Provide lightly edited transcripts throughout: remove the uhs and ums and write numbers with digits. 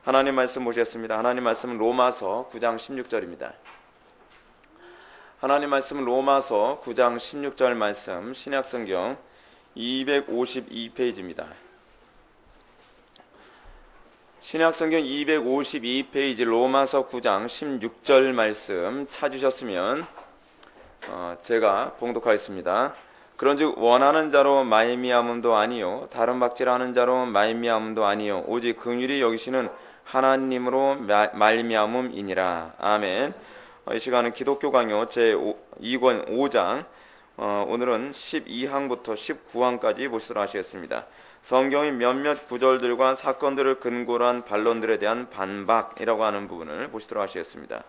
하나님 말씀 보시겠습니다. 하나님 말씀은 로마서 9장 16절입니다. 하나님 말씀은 로마서 9장 16절 말씀, 신약성경 252페이지입니다. 신약성경 252페이지 로마서 9장 16절 말씀 찾으셨으면 제가 봉독하겠습니다. 그런즉 원하는 자로 말미암음도 아니요 다른 박질하는 자로 말미암음도 아니요 오직 긍휼히 여기시는 하나님으로 말미암음이니라. 아멘. 이 시간은 기독교 강요 제2권 5장 오늘은 12항부터 19항까지 보시도록 하시겠습니다. 성경의 몇몇 구절들과 사건들을 근거로 한 반론들에 대한 반박이라고 하는 부분을 보시도록 하시겠습니다.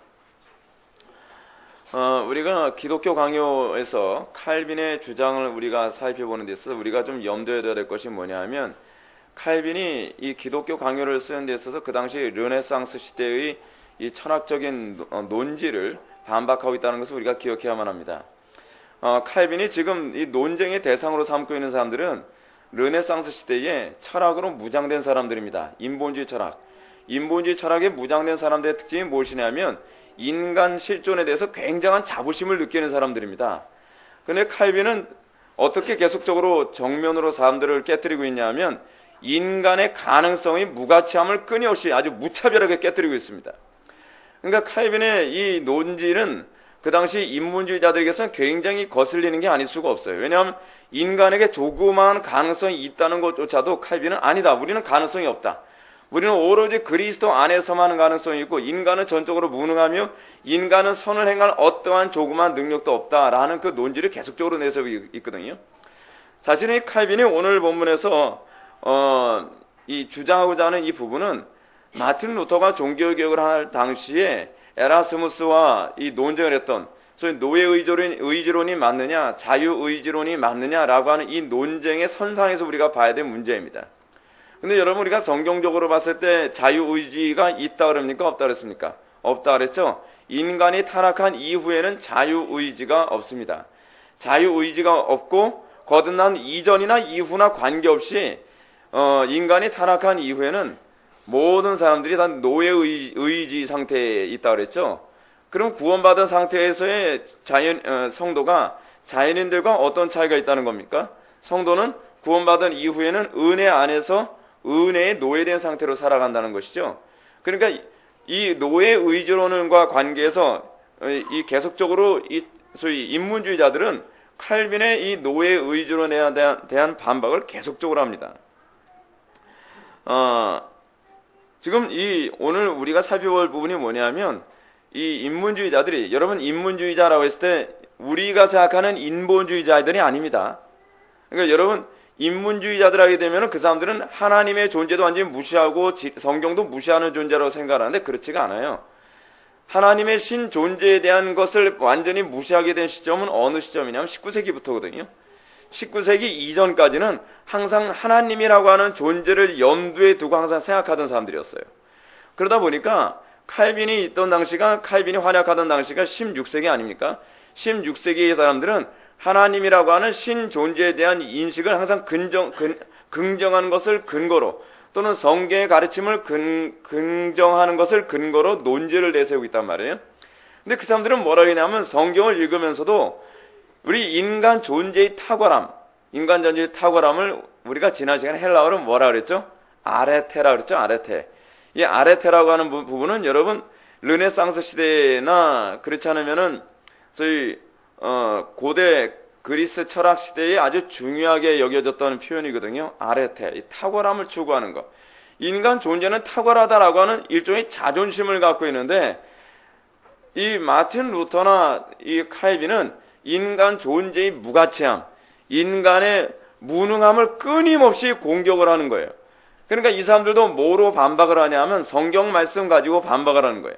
우리가 기독교 강요에서 칼빈의 주장을 우리가 살펴보는 데 있어서 우리가 좀 염두에 둬야 될 것이 뭐냐 하면, 칼빈이 이 기독교 강요를 쓰는 데 있어서 그 당시 르네상스 시대의 이 철학적인 논지를 반박하고 있다는 것을 우리가 기억해야만 합니다. 칼빈이 지금 이 논쟁의 대상으로 삼고 있는 사람들은 르네상스 시대에 철학으로 무장된 사람들입니다. 인본주의 철학. 인본주의 철학에 무장된 사람들의 특징이 무엇이냐면 인간 실존에 대해서 굉장한 자부심을 느끼는 사람들입니다. 근데 칼빈은 어떻게 계속적으로 정면으로 사람들을 깨뜨리고 있냐면 인간의 가능성의 무가치함을 끊임없이 아주 무차별하게 깨뜨리고 있습니다. 그러니까 칼빈의 이 논지는 그 당시 인본주의자들에게서는 굉장히 거슬리는 게 아닐 수가 없어요. 왜냐하면 인간에게 조그마한 가능성이 있다는 것조차도 칼빈은 아니다, 우리는 가능성이 없다. 우리는 오로지 그리스도 안에서만 가능성이 있고 인간은 전적으로 무능하며 인간은 선을 행할 어떠한 조그마한 능력도 없다라는 그 논지를 계속적으로 내세우고 있거든요. 사실은 칼빈이 오늘 본문에서 이 주장하고자 하는 이 부분은 마틴 루터가 종교개혁을 할 당시에 에라스무스와 이 논쟁을 했던 소위 노예의지론이 맞느냐 자유의지론이 맞느냐라고 하는 이 논쟁의 선상에서 우리가 봐야 될 문제입니다. 근데 여러분, 우리가 성경적으로 봤을 때 자유의지가 있다 그럽니까? 없다 그랬습니까? 없다 그랬죠? 인간이 타락한 이후에는 자유의지가 없습니다. 자유의지가 없고 거듭난 이전이나 이후나 관계없이 인간이 타락한 이후에는 모든 사람들이 다 노예의지 상태에 있다 그랬죠? 그럼 구원받은 상태에서의 성도가 자연인들과 어떤 차이가 있다는 겁니까? 성도는 구원받은 이후에는 은혜 안에서 은혜에 노예된 상태로 살아간다는 것이죠. 그러니까 이 노예의지론과 관계에서 이 계속적으로 이 소위 인문주의자들은 칼빈의 이 노예의지론에 대한 반박을 계속적으로 합니다. 지금 오늘 우리가 살펴볼 부분이 뭐냐면, 이 인문주의자들이, 여러분 인문주의자라고 했을 때 우리가 생각하는 인본주의자들이 아닙니다. 그러니까 여러분, 인문주의자들 하게 되면 그 사람들은 하나님의 존재도 완전히 무시하고 성경도 무시하는 존재라고 생각하는데 그렇지가 않아요. 하나님의 신 존재에 대한 것을 완전히 무시하게 된 시점은 어느 시점이냐면 19세기부터거든요. 19세기 이전까지는 항상 하나님이라고 하는 존재를 염두에 두고 항상 생각하던 사람들이었어요. 그러다 보니까 칼빈이 활약하던 당시가 16세기 아닙니까? 16세기의 사람들은 하나님이라고 하는 신 존재에 대한 인식을 항상 긍정하는 것을 근거로, 또는 성경의 가르침을 긍정하는 것을 근거로 논지를 내세우고 있단 말이에요. 근데 그 사람들은 뭐라고 했냐면, 성경을 읽으면서도 우리 인간 존재의 탁월함을 우리가 지난 시간에 헬라어로 뭐라 그랬죠? 아레테라 그랬죠? 아레테. 이 아레테라고 하는 부분은 여러분 르네상스 시대나 그렇지 않으면은 저희 고대 그리스 철학 시대에 아주 중요하게 여겨졌던 표현이거든요. 아레테, 이 탁월함을 추구하는 것. 인간 존재는 탁월하다라고 하는 일종의 자존심을 갖고 있는데, 이 마틴 루터나 이 칼빈은 인간 존재의 무가치함, 인간의 무능함을 끊임없이 공격을 하는 거예요. 그러니까 이 사람들도 뭐로 반박을 하냐 하면 성경 말씀 가지고 반박을 하는 거예요.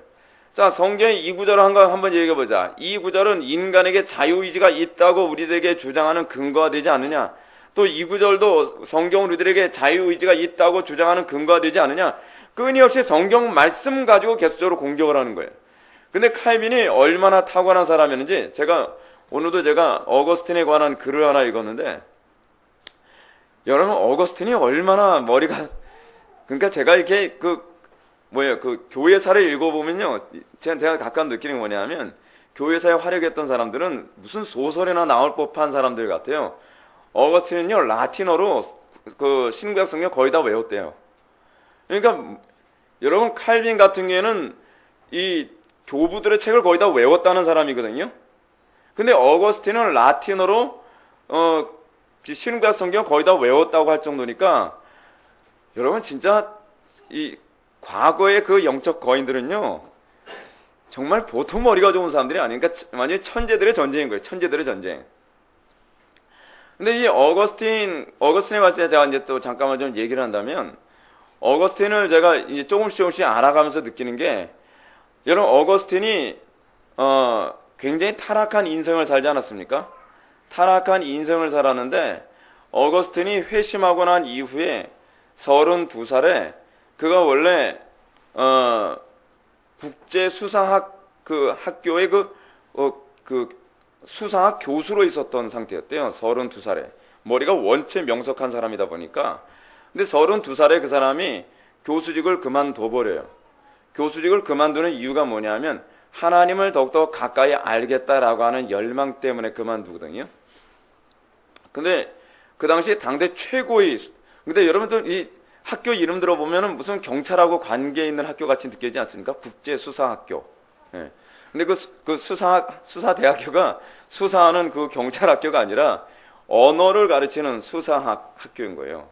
자, 성경의 이 구절을 한번 얘기해보자. 이 구절은 인간에게 자유의지가 있다고 우리들에게 주장하는 근거가 되지 않느냐? 또 이 구절도 성경은 우리들에게 자유의지가 있다고 주장하는 근거가 되지 않느냐? 끊임없이 성경 말씀 가지고 계속적으로 공격을 하는 거예요. 근데 칼빈이 얼마나 탁월한 사람이었는지, 오늘도 제가 어거스틴에 관한 글을 하나 읽었는데, 여러분 어거스틴이 얼마나 그러니까 제가 이렇게 뭐예요? 그 교회사를 읽어보면요, 제가 가끔 느끼는 게 뭐냐면 교회사에 활약했던 사람들은 무슨 소설이나 나올 법한 사람들 같아요. 어거스틴은요 라틴어로 그 신구약 성경 거의 다 외웠대요. 그러니까 여러분 칼빈 같은 경우에는 이 교부들의 책을 거의 다 외웠다는 사람이거든요. 근데 어거스틴은 라틴어로 신구약 성경 거의 다 외웠다고 할 정도니까 여러분 진짜 이 과거의 그 영적 거인들은요 정말 보통 머리가 좋은 사람들이 아니니까 완전히 천재들의 전쟁인 거예요. 천재들의 전쟁. 근데 이 어거스틴에 관해서 제가 이제 또 잠깐만 좀 얘기를 한다면, 어거스틴을 제가 이제 조금씩 알아가면서 느끼는 게, 여러분, 어거스틴이, 굉장히 타락한 인생을 살지 않았습니까? 타락한 인생을 살았는데, 어거스틴이 회심하고 난 이후에 32살에, 그가 원래, 국제수사학 그 학교의 수사학 교수로 있었던 상태였대요. 32살에. 머리가 원체 명석한 사람이다 보니까. 근데 32살에 그 사람이 교수직을 그만둬버려요. 교수직을 그만두는 이유가 뭐냐면 하나님을 더욱더 가까이 알겠다라고 하는 열망 때문에 그만두거든요. 근데 그 당시 당대 최고의, 근데 여러분들 이 학교 이름 들어보면은 무슨 경찰하고 관계 있는 학교 같이 느껴지지 않습니까? 국제수사학교. 예. 근데 그 수사대학교가 수사하는 그 경찰학교가 아니라 언어를 가르치는 수사학교인 거예요.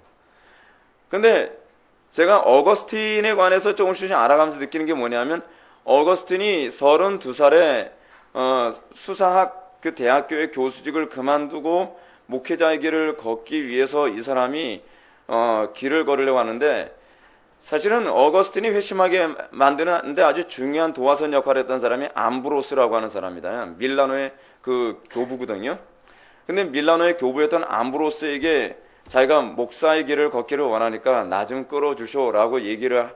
근데 제가 어거스틴에 관해서 조금씩 알아가면서 느끼는 게 뭐냐면, 어거스틴이 32살에 수사학 그 대학교의 교수직을 그만두고 목회자의 길을 걷기 위해서 이 사람이 길을 걸으려고 하는데, 사실은 어거스틴이 회심하게 만드는데 아주 중요한 도화선 역할을 했던 사람이 암브로스라고 하는 사람이다. 밀라노의 그 교부거든요. 근데 밀라노의 교부였던 암브로스에게 자기가 목사의 길을 걷기를 원하니까 나 좀 끌어주쇼라고 얘기를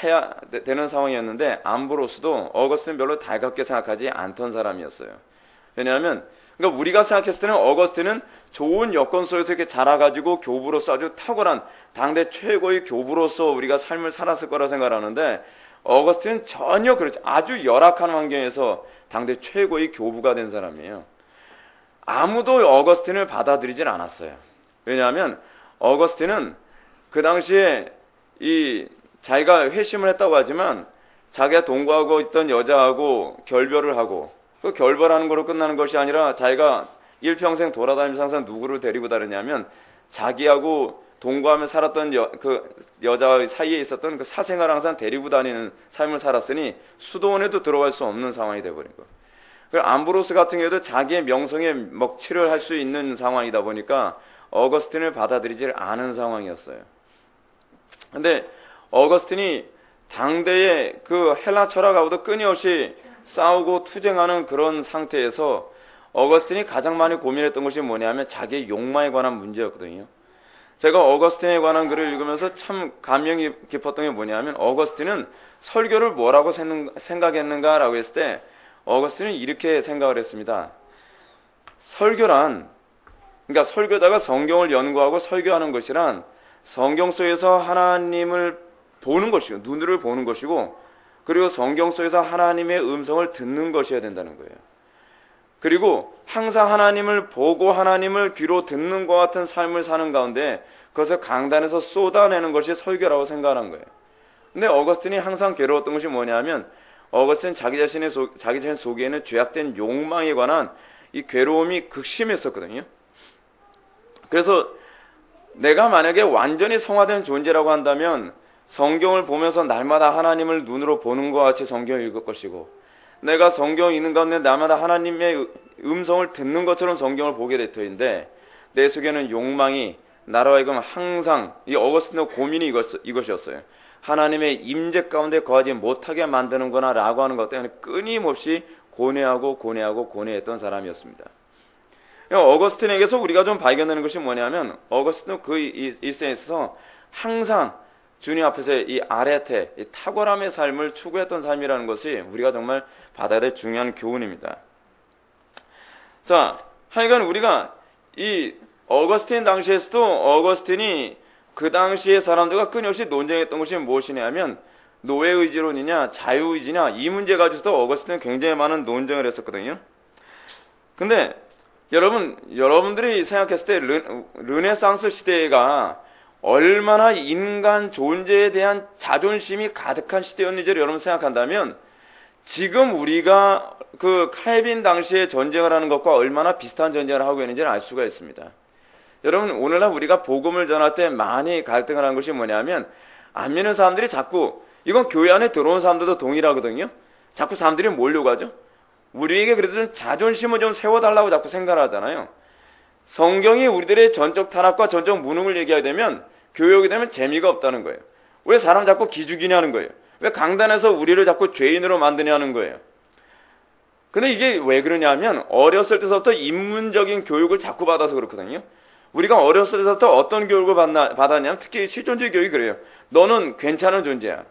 해야 되는 상황이었는데, 암브로스도 어거스틴 별로 달갑게 생각하지 않던 사람이었어요. 왜냐하면 그러니까 우리가 생각했을 때는 어거스틴은 좋은 여건 속에서 이렇게 자라가지고 교부로서 아주 탁월한 당대 최고의 교부로서 우리가 삶을 살았을 거라 생각하는데, 어거스틴은 전혀 그렇지, 아주 열악한 환경에서 당대 최고의 교부가 된 사람이에요. 아무도 어거스틴을 받아들이질 않았어요. 왜냐하면 어거스틴은 그 당시에 자기가 회심을 했다고 하지만 자기가 동거하고 있던 여자하고 결별을 하고, 그 결별하는 거로 끝나는 것이 아니라 자기가 일평생 돌아다니면서 항상 누구를 데리고 다녔냐면 자기하고 동거하며 살았던 그 여자 사이에 있었던 그 사생활을 항상 데리고 다니는 삶을 살았으니 수도원에도 들어갈 수 없는 상황이 돼버린 거예요. 그 암브로스 같은 경우도 자기의 명성에 먹칠을 할 수 있는 상황이다 보니까 어거스틴을 받아들이질 않은 상황이었어요. 근데 어거스틴이 당대의 그 헬라 철학하고도 끊임없이 싸우고 투쟁하는 그런 상태에서 어거스틴이 가장 많이 고민했던 것이 뭐냐면 자기의 욕망에 관한 문제였거든요. 제가 어거스틴에 관한 글을 읽으면서 참 감명이 깊었던 게 뭐냐면, 어거스틴은 설교를 뭐라고 생각했는가라고 했을 때 어거스틴은 이렇게 생각을 했습니다. 설교란, 그러니까 설교자가 성경을 연구하고 설교하는 것이란 성경 속에서 하나님을 보는 것이고, 눈으로 보는 것이고, 그리고 성경 속에서 하나님의 음성을 듣는 것이어야 된다는 거예요. 그리고 항상 하나님을 보고 하나님을 귀로 듣는 것 같은 삶을 사는 가운데 그것을 강단에서 쏟아내는 것이 설교라고 생각한 거예요. 근데 어거스틴이 항상 괴로웠던 것이 뭐냐면, 어거스틴 자기 자신 속에는 죄악된 욕망에 관한 이 괴로움이 극심했었거든요. 그래서 내가 만약에 완전히 성화된 존재라고 한다면 성경을 보면서 날마다 하나님을 눈으로 보는 것 같이 성경을 읽을 것이고, 내가 성경을 읽는 가운데 날마다 하나님의 음성을 듣는 것처럼 성경을 보게 될 터인데, 내 속에는 욕망이 나로 하여금 항상, 이 어거스틴의 고민이 이것이었어요. 하나님의 임재 가운데 거하지 못하게 만드는구나 라고 하는 것 때문에 끊임없이 고뇌했던 사람이었습니다. 어거스틴에게서 우리가 좀 발견되는 것이 뭐냐면, 어거스틴은 그 일생에 있어서 항상 주님 앞에서 이 아레테, 이 탁월함의 삶을 추구했던 삶이라는 것이 우리가 정말 받아야 될 중요한 교훈입니다. 자, 하여간 우리가 이 어거스틴 당시에서도 어거스틴이 그 당시의 사람들과 끊임없이 논쟁했던 것이 무엇이냐면, 노예 의지론이냐 자유의지냐 이 문제 가지고도 어거스틴은 굉장히 많은 논쟁을 했었거든요. 근데 여러분들이 생각했을 때 르네상스 시대가 얼마나 인간 존재에 대한 자존심이 가득한 시대였는지를 여러분 생각한다면 지금 우리가 그 칼빈 당시에 전쟁을 하는 것과 얼마나 비슷한 전쟁을 하고 있는지를 알 수가 있습니다. 여러분 오늘날 우리가 복음을 전할 때 많이 갈등을 하는 것이 뭐냐면 안 믿는 사람들이 자꾸 이건 교회 안에 들어온 사람들도 동일하거든요. 자꾸 사람들이 몰려가죠. 우리에게 그래도 좀 자존심을 좀 세워달라고 자꾸 생각을 하잖아요. 성경이 우리들의 전적 타락과 전적 무능을 얘기하게 되면 교회 오게 되면 재미가 없다는 거예요. 왜 사람 자꾸 기죽이냐는 거예요. 왜 강단에서 우리를 자꾸 죄인으로 만드냐는 거예요. 근데 이게 왜 그러냐면 어렸을 때부터 인문적인 교육을 자꾸 받아서 그렇거든요. 우리가 어렸을 때부터 어떤 교육을 받았냐면 특히 실존주의 교육이 그래요. 너는 괜찮은 존재야.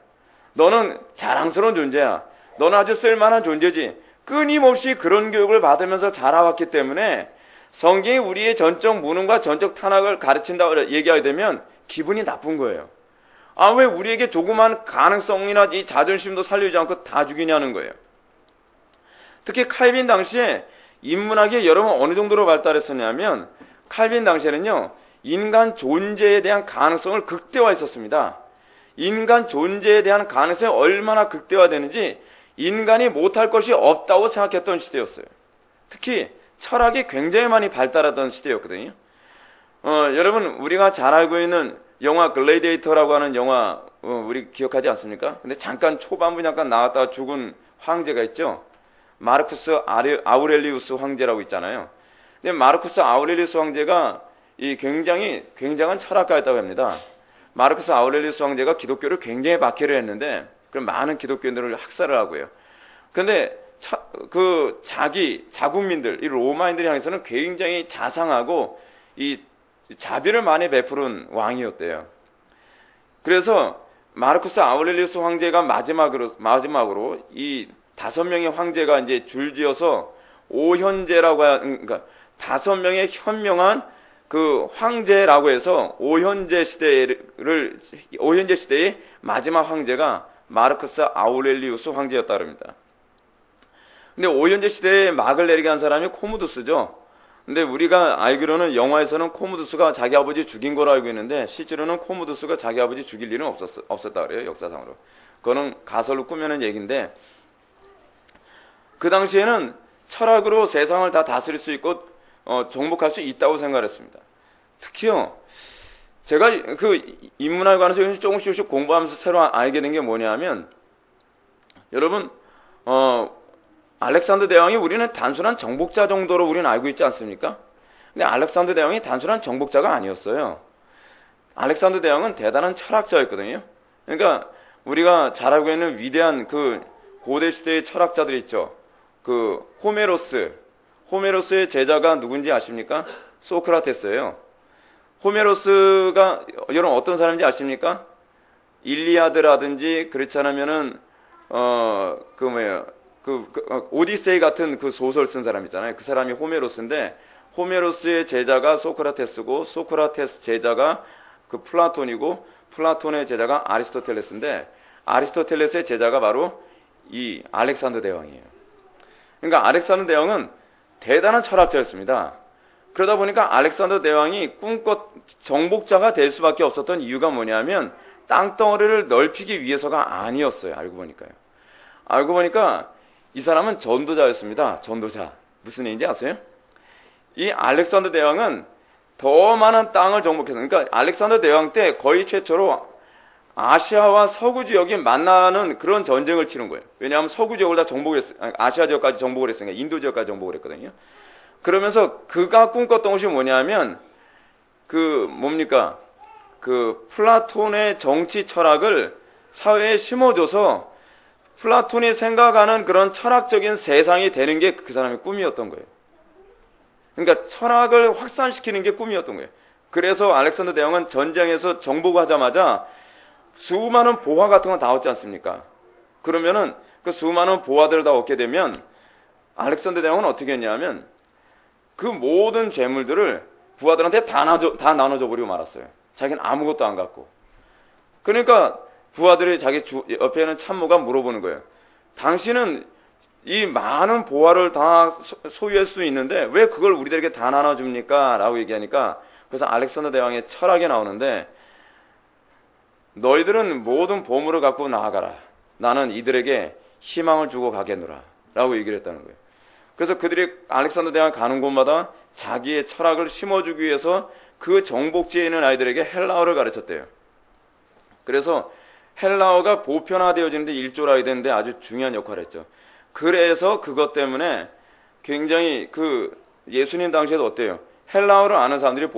너는 자랑스러운 존재야. 너는 아주 쓸만한 존재지. 끊임없이 그런 교육을 받으면서 자라왔기 때문에 성경이 우리의 전적 무능과 전적 탄압을 가르친다고 얘기하게 되면 기분이 나쁜 거예요. 아, 왜 우리에게 조그만 가능성이나 이 자존심도 살리지 않고 다 죽이냐는 거예요. 특히 칼빈 당시에 인문학이 여러분 어느 정도로 발달했었냐면 칼빈 당시에는요, 인간 존재에 대한 가능성을 극대화했었습니다. 인간 존재에 대한 가능성이 얼마나 극대화되는지 인간이 못할 것이 없다고 생각했던 시대였어요. 특히 철학이 굉장히 많이 발달하던 시대였거든요. 여러분 우리가 잘 알고 있는 영화 글래디에이터라고 하는 영화 우리 기억하지 않습니까? 근데 잠깐 초반부 잠깐 나왔다가 죽은 황제가 있죠. 마르쿠스 아우렐리우스 황제라고 있잖아요. 근데 마르쿠스 아우렐리우스 황제가 이 굉장한 철학가였다고 합니다. 마르쿠스 아우렐리우스 황제가 기독교를 굉장히 박해를 했는데 그럼 많은 기독교인들을 학살을 하고요. 근데 자국민들, 이 로마인들이 향해서는 굉장히 자상하고 이 자비를 많이 베푸는 왕이었대요. 그래서 마르쿠스 아우렐리우스 황제가 마지막으로 이 5명의 황제가 이제 줄지어서 그러니까 5명의 현명한 그 황제라고 해서 오현제 시대의 마지막 황제가 마르쿠스 아우렐리우스 황제였다 그럽니다. 근데 오현제 시대에 막을 내리게 한 사람이 코모두스죠. 근데 우리가 알기로는 영화에서는 코모두스가 자기 아버지 죽인 걸로 알고 있는데 실제로는 코모두스가 자기 아버지 죽일 일은 없었다 그래요. 역사상으로. 그거는 가설로 꾸며낸 얘기인데 그 당시에는 철학으로 세상을 다 다스릴 수 있고 정복할 수 있다고 생각했습니다. 특히요. 제가 그 인문학에 관해서 조금씩 공부하면서 새로 알게 된 게 뭐냐면 여러분 알렉산더 대왕이 우리는 단순한 정복자 정도로 우리는 알고 있지 않습니까? 근데 알렉산더 대왕이 단순한 정복자가 아니었어요. 알렉산더 대왕은 대단한 철학자였거든요. 그러니까 우리가 잘 알고 있는 위대한 그 고대 시대의 철학자들이 있죠. 그 호메로스의 제자가 누군지 아십니까? 소크라테스예요. 호메로스가 여러분 어떤 사람인지 아십니까? 일리아드라든지 그렇지 않으면은 오디세이 같은 그 소설 쓴 사람 있잖아요. 그 사람이 호메로스인데 호메로스의 제자가 소크라테스고 소크라테스 제자가 그 플라톤이고 플라톤의 제자가 아리스토텔레스인데 아리스토텔레스의 제자가 바로 이 알렉산더 대왕이에요. 그러니까 알렉산더 대왕은 대단한 철학자였습니다. 그러다 보니까 알렉산더 대왕이 꿈껏 정복자가 될 수밖에 없었던 이유가 뭐냐면 땅덩어리를 넓히기 위해서가 아니었어요. 알고 보니까 이 사람은 전도자였습니다. 전도자. 무슨 얘기인지 아세요? 이 알렉산더 대왕은 더 많은 땅을 정복해서 그러니까 알렉산더 대왕 때 거의 최초로 아시아와 서구 지역이 만나는 그런 전쟁을 치른 거예요. 왜냐하면 서구 지역을 다 아시아 지역까지 정복을 했으니까 인도 지역까지 정복을 했거든요. 그러면서 그가 꿈꿨던 것이 뭐냐면 그 플라톤의 정치 철학을 사회에 심어줘서 플라톤이 생각하는 그런 철학적인 세상이 되는 게 그 사람의 꿈이었던 거예요. 그러니까 철학을 확산시키는 게 꿈이었던 거예요. 그래서 알렉산더 대왕은 전쟁에서 정복하자마자 수많은 보화 같은 거 다 얻지 않습니까? 그러면은 그 수많은 보화들을 다 얻게 되면 알렉산더 대왕은 어떻게 했냐면 그 모든 재물들을 부하들한테 다 나눠줘 버리고 말았어요. 자기는 아무것도 안 갖고. 그러니까 부하들이 자기 옆에 있는 참모가 물어보는 거예요. 당신은 이 많은 보화를 다 소유할 수 있는데 왜 그걸 우리들에게 다 나눠줍니까? 라고 얘기하니까, 그래서 알렉산더 대왕의 철학이 나오는데, 너희들은 모든 보물을 갖고 나아가라. 나는 이들에게 희망을 주고 가겠노라. 라고 얘기를 했다는 거예요. 그래서 그들이 알렉산더 대왕 가는 곳마다 자기의 철학을 심어주기 위해서 그 정복지에 있는 아이들에게 헬라어를 가르쳤대요. 그래서 헬라어가 보편화되어지는데 일조라야 되는데 아주 중요한 역할을 했죠. 그래서 그것 때문에 굉장히 예수님 당시에도 어때요? 헬라어를 아는 사람들이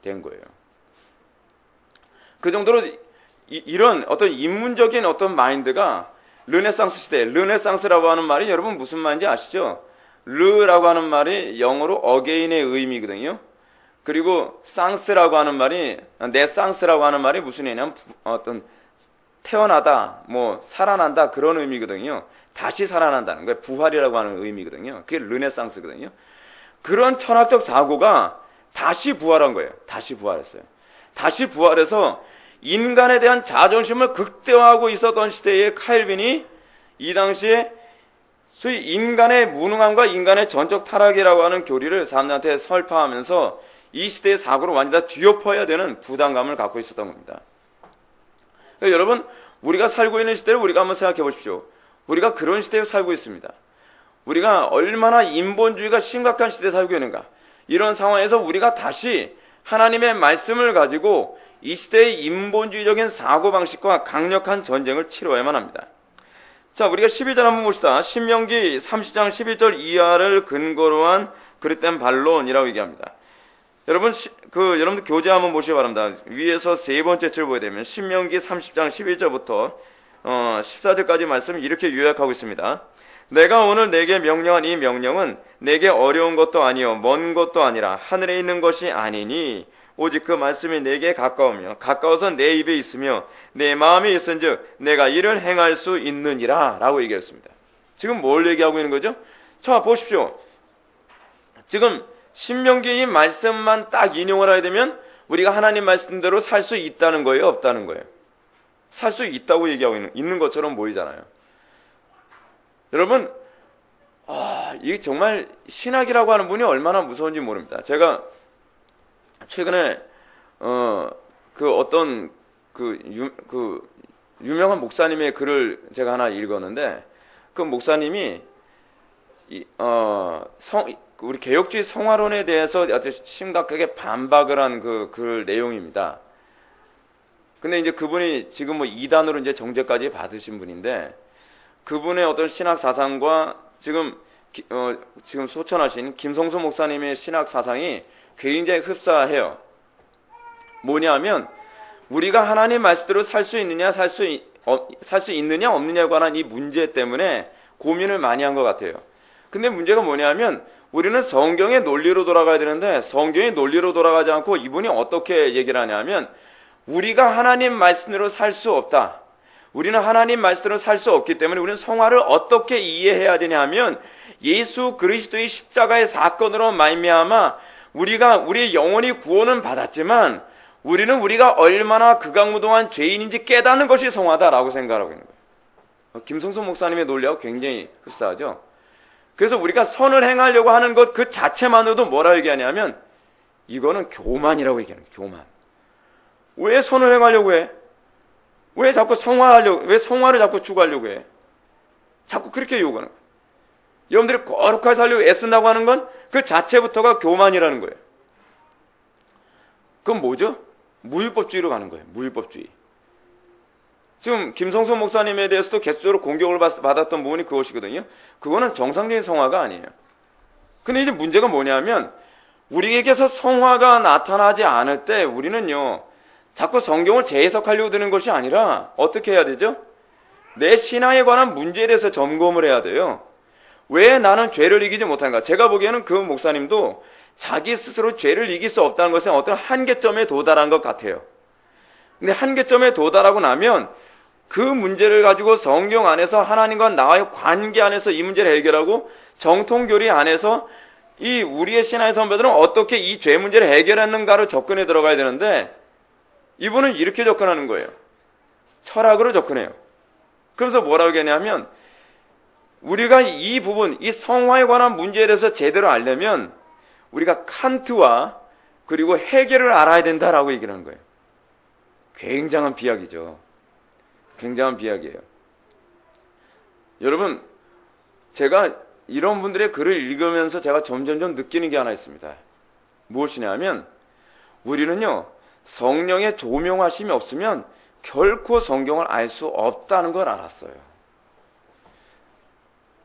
된 거예요. 그 정도로 이런 어떤 인문적인 어떤 마인드가 르네상스 시대, 르네상스라고 하는 말이 여러분 무슨 말인지 아시죠? 르라고 하는 말이 영어로 어게인의 의미거든요. 그리고 상스라고 하는 말이, 네상스라고 하는 말이 무슨 의미냐면 어떤 태어나다, 살아난다 그런 의미거든요. 다시 살아난다는 거예요. 부활이라고 하는 의미거든요. 그게 르네상스거든요. 그런 철학적 사고가 다시 부활한 거예요. 다시 부활했어요. 다시 부활해서 인간에 대한 자존심을 극대화하고 있었던 시대의 칼빈이 이 당시에 소위 인간의 무능함과 인간의 전적 타락이라고 하는 교리를 사람들한테 설파하면서 이 시대의 사고를 완전히 다 뒤엎어야 되는 부담감을 갖고 있었던 겁니다. 그러니까 여러분, 우리가 살고 있는 시대를 우리가 한번 생각해 보십시오. 우리가 그런 시대에 살고 있습니다. 우리가 얼마나 인본주의가 심각한 시대에 살고 있는가. 이런 상황에서 우리가 다시 하나님의 말씀을 가지고 이 시대의 인본주의적인 사고방식과 강력한 전쟁을 치러야만 합니다. 자, 우리가 12절 한번 봅시다. 신명기 30장 11절 이하를 근거로 한 그릇된 반론이라고 얘기합니다. 여러분들 교재 한번 보시기 바랍니다. 위에서 세 번째 줄 보게 되면 신명기 30장 11절부터 14절까지 말씀을 이렇게 요약하고 있습니다. 내가 오늘 내게 명령한 이 명령은 내게 어려운 것도 아니요 먼 것도 아니라 하늘에 있는 것이 아니니 오직 그 말씀이 내게 가까우며 가까워서 내 입에 있으며 내 마음에 있은즉 내가 이를 행할 수 있느니라 라고 얘기했습니다. 지금 뭘 얘기하고 있는 거죠? 자, 보십시오. 지금 신명기 이 말씀만 딱 인용을 하게 되면 우리가 하나님 말씀대로 살 수 있다는 거예요, 없다는 거예요? 살 수 있다고 얘기하고 있는 것처럼 보이잖아요. 여러분, 이게 정말 신학이라고 하는 분이 얼마나 무서운지 모릅니다. 제가 최근에 유명한 목사님의 글을 제가 하나 읽었는데, 그 목사님이 우리 개혁주의 성화론에 대해서 아주 심각하게 반박을 한 그 글 내용입니다. 근데 이제 그분이 지금 이단으로 이제 정죄까지 받으신 분인데, 그분의 어떤 신학 사상과 지금 소천하신 김성수 목사님의 신학 사상이 굉장히 흡사해요. 뭐냐면 우리가 하나님 말씀대로 살 수 있느냐 살 수 있느냐 없느냐에 관한 이 문제 때문에 고민을 많이 한 것 같아요. 근데 문제가 뭐냐면 우리는 성경의 논리로 돌아가야 되는데 성경의 논리로 돌아가지 않고 이분이 어떻게 얘기를 하냐면 우리가 하나님 말씀대로 살 수 없다. 우리는 하나님 말씀대로 살 수 없기 때문에 우리는 성화를 어떻게 이해해야 되냐 하면 예수 그리스도의 십자가의 사건으로 말미암아 우리가 우리의 영혼이 구원은 받았지만 우리가 얼마나 극악무도한 죄인인지 깨닫는 것이 성화다라고 생각하고 있는 거예요. 김성수 목사님의 논리하고 굉장히 흡사하죠. 그래서 우리가 선을 행하려고 하는 것 그 자체만으로도 뭐라 얘기하냐면 이거는 교만이라고 얘기하는 거예요. 교만. 왜 선을 행하려고 해? 왜 성화를 자꾸 추구하려고 해? 자꾸 그렇게 요구하는 거예요. 여러분들이 거룩하게 살려고 애쓴다고 하는 건 그 자체부터가 교만이라는 거예요. 그건 뭐죠? 무율법주의로 가는 거예요. 무율법주의. 지금 김성수 목사님에 대해서도 계속적으로 공격을 받았던 부분이 그것이거든요. 그거는 정상적인 성화가 아니에요. 근데 이제 문제가 뭐냐면 우리에게서 성화가 나타나지 않을 때 우리는요 자꾸 성경을 재해석하려고 드는 것이 아니라 어떻게 해야 되죠? 내 신앙에 관한 문제에 대해서 점검을 해야 돼요. 왜 나는 죄를 이기지 못하는가? 제가 보기에는 그 목사님도 자기 스스로 죄를 이길 수 없다는 것은 어떤 한계점에 도달한 것 같아요. 근데 한계점에 도달하고 나면 그 문제를 가지고 성경 안에서 하나님과 나와의 관계 안에서 이 문제를 해결하고 정통교리 안에서 이 우리의 신앙의 선배들은 어떻게 이 죄 문제를 해결했는가를 접근해 들어가야 되는데 이분은 이렇게 접근하는 거예요. 철학으로 접근해요. 그러면서 뭐라고 얘기하냐면 우리가 이 부분, 이 성화에 관한 문제에 대해서 제대로 알려면 우리가 칸트와 그리고 해결을 알아야 된다라고 얘기를 하는 거예요. 굉장한 비약이죠. 굉장한 비약이에요. 여러분, 제가 이런 분들의 글을 읽으면서 제가 점점점 느끼는 게 하나 있습니다. 무엇이냐면 우리는요, 성령의 조명하심이 없으면 결코 성경을 알 수 없다는 걸 알았어요.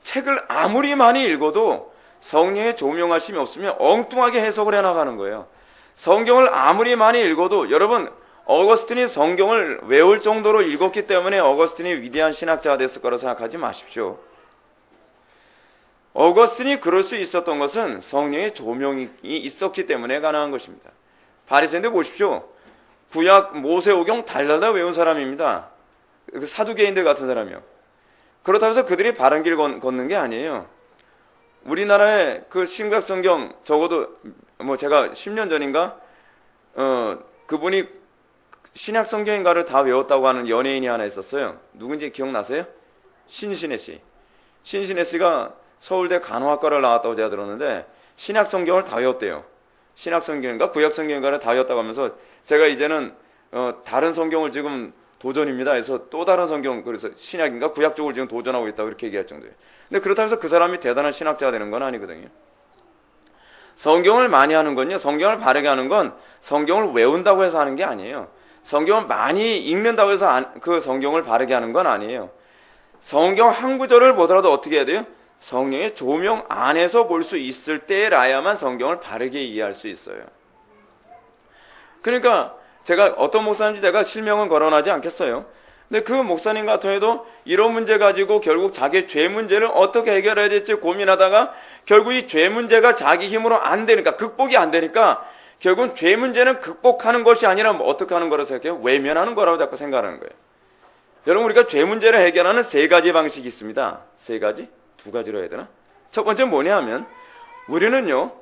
책을 아무리 많이 읽어도 성령의 조명하심이 없으면 엉뚱하게 해석을 해나가는 거예요. 성경을 아무리 많이 읽어도 여러분, 어거스틴이 성경을 외울 정도로 읽었기 때문에 어거스틴이 위대한 신학자가 됐을 거라고 생각하지 마십시오. 어거스틴이 그럴 수 있었던 것은 성령의 조명이 있었기 때문에 가능한 것입니다. 바리새인들 보십시오. 구약 모세오경 달달달 외운 사람입니다. 사두개인들 같은 사람이요. 그렇다고 해서 그들이 바른 길 걷는 게 아니에요. 우리나라의 그 신약성경 적어도 제가 10년 전인가 그분이 신약성경인가를 다 외웠다고 하는 연예인이 하나 있었어요. 누군지 기억나세요? 신신혜 씨. 신신혜 씨가 서울대 간호학과를 나왔다고 제가 들었는데 신약성경을 다 외웠대요. 신약성경인가 구약성경인가를 다 외웠다고 하면서 제가 이제는 다른 성경을 지금 도전입니다. 해서 또 다른 성경, 그래서 신약인가 구약 쪽을 지금 도전하고 있다고 이렇게 얘기할 정도예요. 근데 그렇다고 해서 그 사람이 대단한 신학자가 되는 건 아니거든요. 성경을 많이 하는 건요, 성경을 바르게 하는 건 성경을 외운다고 해서 하는 게 아니에요. 성경을 많이 읽는다고 해서 그 성경을 바르게 하는 건 아니에요. 성경 한 구절을 보더라도 어떻게 해야 돼요? 성령의 조명 안에서 볼 수 있을 때라야만 성경을 바르게 이해할 수 있어요. 그러니까 제가 어떤 목사님인지 제가 실명은 거론하지 않겠어요. 근데 그 목사님 같은 경우에도 이런 문제 가지고 결국 자기 죄 문제를 어떻게 해결해야 될지 고민하다가 결국 이 죄 문제가 자기 힘으로 안 되니까, 극복이 안 되니까 결국은 죄 문제는 극복하는 것이 아니라 어떻게 하는 거라고 생각해요? 외면하는 거라고 자꾸 생각하는 거예요. 여러분, 우리가 죄 문제를 해결하는 세 가지 방식이 있습니다. 세 가지? 두 가지로 해야 되나? 첫 번째 뭐냐 하면 우리는요,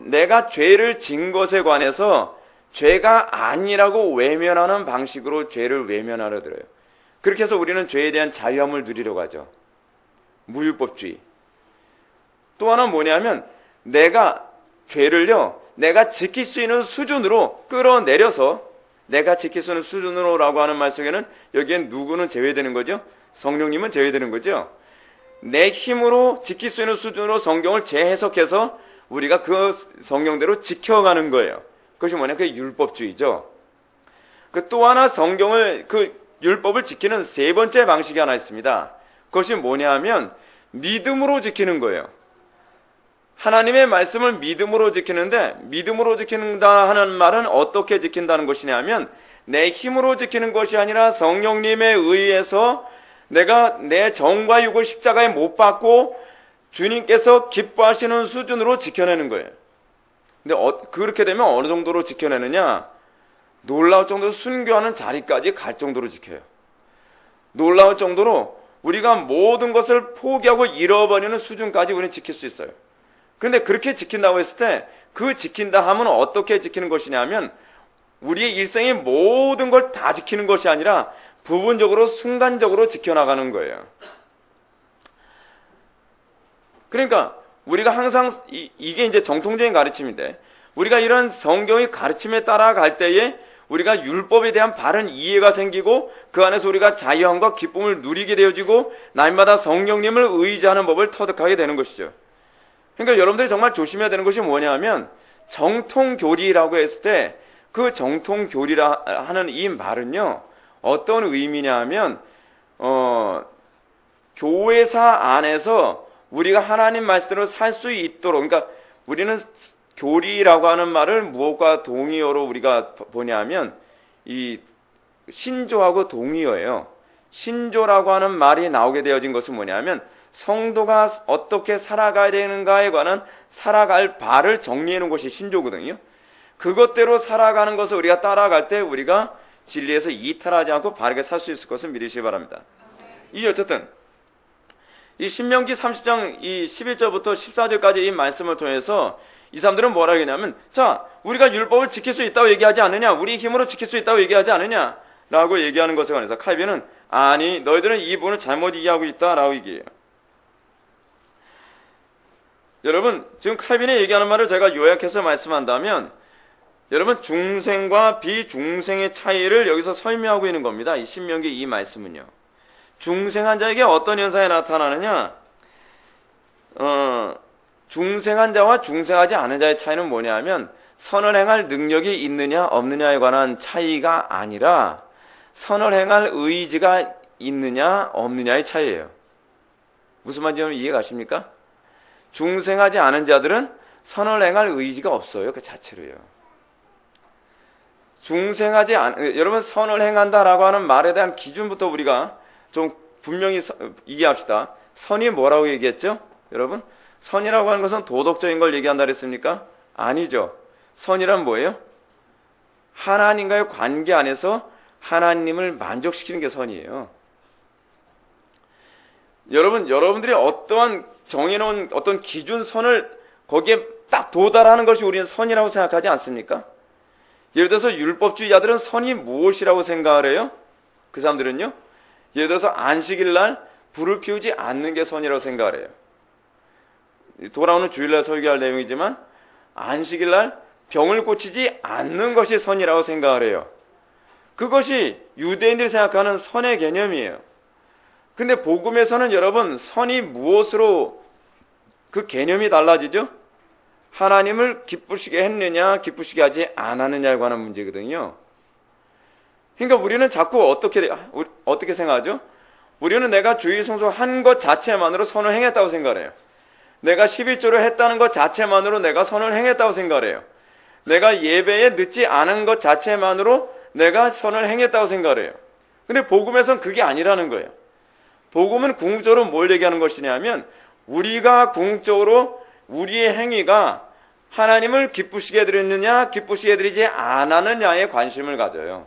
내가 죄를 진 것에 관해서 죄가 아니라고 외면하는 방식으로 죄를 외면하려 들어요. 그렇게 해서 우리는 죄에 대한 자유함을 누리려고 하죠. 무율법주의. 또 하나는 뭐냐면 내가 죄를요, 내가 지킬 수 있는 수준으로 끌어내려서, 내가 지킬 수 있는 수준으로라고 하는 말 속에는 여기엔 누구는 제외되는 거죠? 성령님은 제외되는 거죠? 내 힘으로 지킬 수 있는 수준으로 성경을 재해석해서 우리가 그 성경대로 지켜가는 거예요. 그것이 뭐냐? 그게 율법주의죠. 그 또 하나 성경을, 그 율법을 지키는 세 번째 방식이 하나 있습니다. 그것이 뭐냐 하면 믿음으로 지키는 거예요. 하나님의 말씀을 믿음으로 지키는데, 믿음으로 지킨다 하는 말은 어떻게 지킨다는 것이냐 하면 내 힘으로 지키는 것이 아니라 성령님에 의해서 내가 내 정과 육을 십자가에 못 박고 주님께서 기뻐하시는 수준으로 지켜내는 거예요. 근데 그렇게 되면 어느 정도로 지켜내느냐? 놀라울 정도로 순교하는 자리까지 갈 정도로 지켜요. 놀라울 정도로 우리가 모든 것을 포기하고 잃어버리는 수준까지 우리는 지킬 수 있어요. 그런데 그렇게 지킨다고 했을 때 그 지킨다 하면 어떻게 지키는 것이냐면 우리의 일생의 모든 걸 다 지키는 것이 아니라 부분적으로 순간적으로 지켜나가는 거예요. 그러니까 우리가 항상 이게 이제 정통적인 가르침인데, 우리가 이런 성경의 가르침에 따라갈 때에 우리가 율법에 대한 바른 이해가 생기고 그 안에서 우리가 자유함과 기쁨을 누리게 되어지고 날마다 성령님을 의지하는 법을 터득하게 되는 것이죠. 그러니까 여러분들이 정말 조심해야 되는 것이 뭐냐 하면 정통교리라고 했을 때 그 정통교리라 하는 이 말은요, 어떤 의미냐 하면 교회사 안에서 우리가 하나님 말씀대로 살 수 있도록, 그러니까 우리는 교리라고 하는 말을 무엇과 동의어로 우리가 보냐면 이 신조하고 동의어예요. 신조라고 하는 말이 나오게 되어진 것은 뭐냐면 성도가 어떻게 살아가야 되는가에 관한 살아갈 바를 정리해 놓은 것이 신조거든요. 그것대로 살아가는 것을 우리가 따라갈 때 우리가 진리에서 이탈하지 않고 바르게 살 수 있을 것을 믿으시기 바랍니다. 이 어쨌든 이 신명기 30장 이 11절부터 14절까지 이 말씀을 통해서 이 사람들은 뭐라고 했냐면, 자, 우리가 율법을 지킬 수 있다고 얘기하지 않느냐? 우리 힘으로 지킬 수 있다고 얘기하지 않느냐? 라고 얘기하는 것에 관해서 칼빈은 아니 너희들은 이 부분을 잘못 이해하고 있다라고 얘기해요. 여러분 지금 칼빈이 얘기하는 말을 제가 요약해서 말씀한다면 여러분 중생과 비중생의 차이를 여기서 설명하고 있는 겁니다. 이 신명기 이 말씀은요. 중생한 자에게 어떤 현상이 나타나느냐? 중생한 자와 중생하지 않은 자의 차이는 뭐냐 하면 선을 행할 능력이 있느냐 없느냐에 관한 차이가 아니라 선을 행할 의지가 있느냐 없느냐의 차이예요. 무슨 말인지 여러분 이해 가십니까? 중생하지 않은 자들은 선을 행할 의지가 없어요. 그 자체로요. 여러분 선을 행한다라고 하는 말에 대한 기준부터 우리가 좀 분명히 이해합시다. 선이 뭐라고 얘기했죠? 여러분 선이라고 하는 것은 도덕적인 걸 얘기한다 그랬습니까? 아니죠. 선이란 뭐예요? 하나님과의 관계 안에서 하나님을 만족시키는 게 선이에요. 여러분들이 어떠한 정해놓은 어떤 기준선을 거기에 딱 도달하는 것이 우리는 선이라고 생각하지 않습니까? 예를 들어서 율법주의자들은 선이 무엇이라고 생각을 해요? 그 사람들은요? 예를 들어서 안식일날 불을 피우지 않는 게 선이라고 생각을 해요. 돌아오는 주일날 설교할 내용이지만 안식일날 병을 고치지 않는 것이 선이라고 생각을 해요. 그것이 유대인들이 생각하는 선의 개념이에요. 근데 복음에서는 여러분 선이 무엇으로 그 개념이 달라지죠? 하나님을 기쁘시게 했느냐 기쁘시게 하지 않았느냐에 관한 문제거든요. 그러니까 우리는 자꾸 어떻게 생각하죠? 우리는 내가 주일 성수한 것 자체만으로 선을 행했다고 생각을 해요. 내가 11조를 했다는 것 자체만으로 내가 선을 행했다고 생각을 해요. 내가 예배에 늦지 않은 것 자체만으로 내가 선을 행했다고 생각을 해요. 근데 복음에서는 그게 아니라는 거예요. 복음은 궁극적으로 뭘 얘기하는 것이냐면 우리가 궁극적으로 우리의 행위가 하나님을 기쁘시게 해드렸느냐 기쁘시게 해드리지 않았느냐에 관심을 가져요.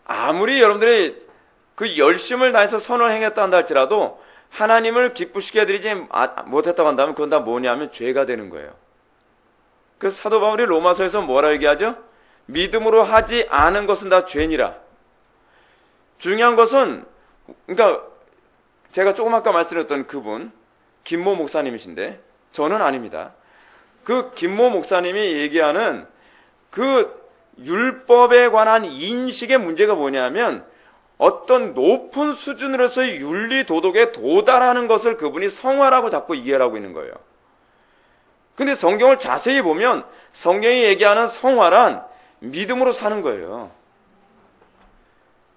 아무리 여러분들이 그 열심을 다해서 선을 행했다 한다 할지라도 하나님을 기쁘시게 해드리지 못했다고 한다면 그건 다 뭐냐면 죄가 되는 거예요. 그래서 사도 바울이 로마서에서 뭐라 얘기하죠? 믿음으로 하지 않은 것은 다 죄니라. 중요한 것은 그러니까 제가 조금 아까 말씀드렸던 그분 김모 목사님이신데 저는 아닙니다. 그 김모 목사님이 얘기하는 그 율법에 관한 인식의 문제가 뭐냐면 어떤 높은 수준으로서의 윤리 도덕에 도달하는 것을 그분이 성화라고 자꾸 이해를 하고 있는 거예요. 근데 성경을 자세히 보면 성경이 얘기하는 성화란 믿음으로 사는 거예요.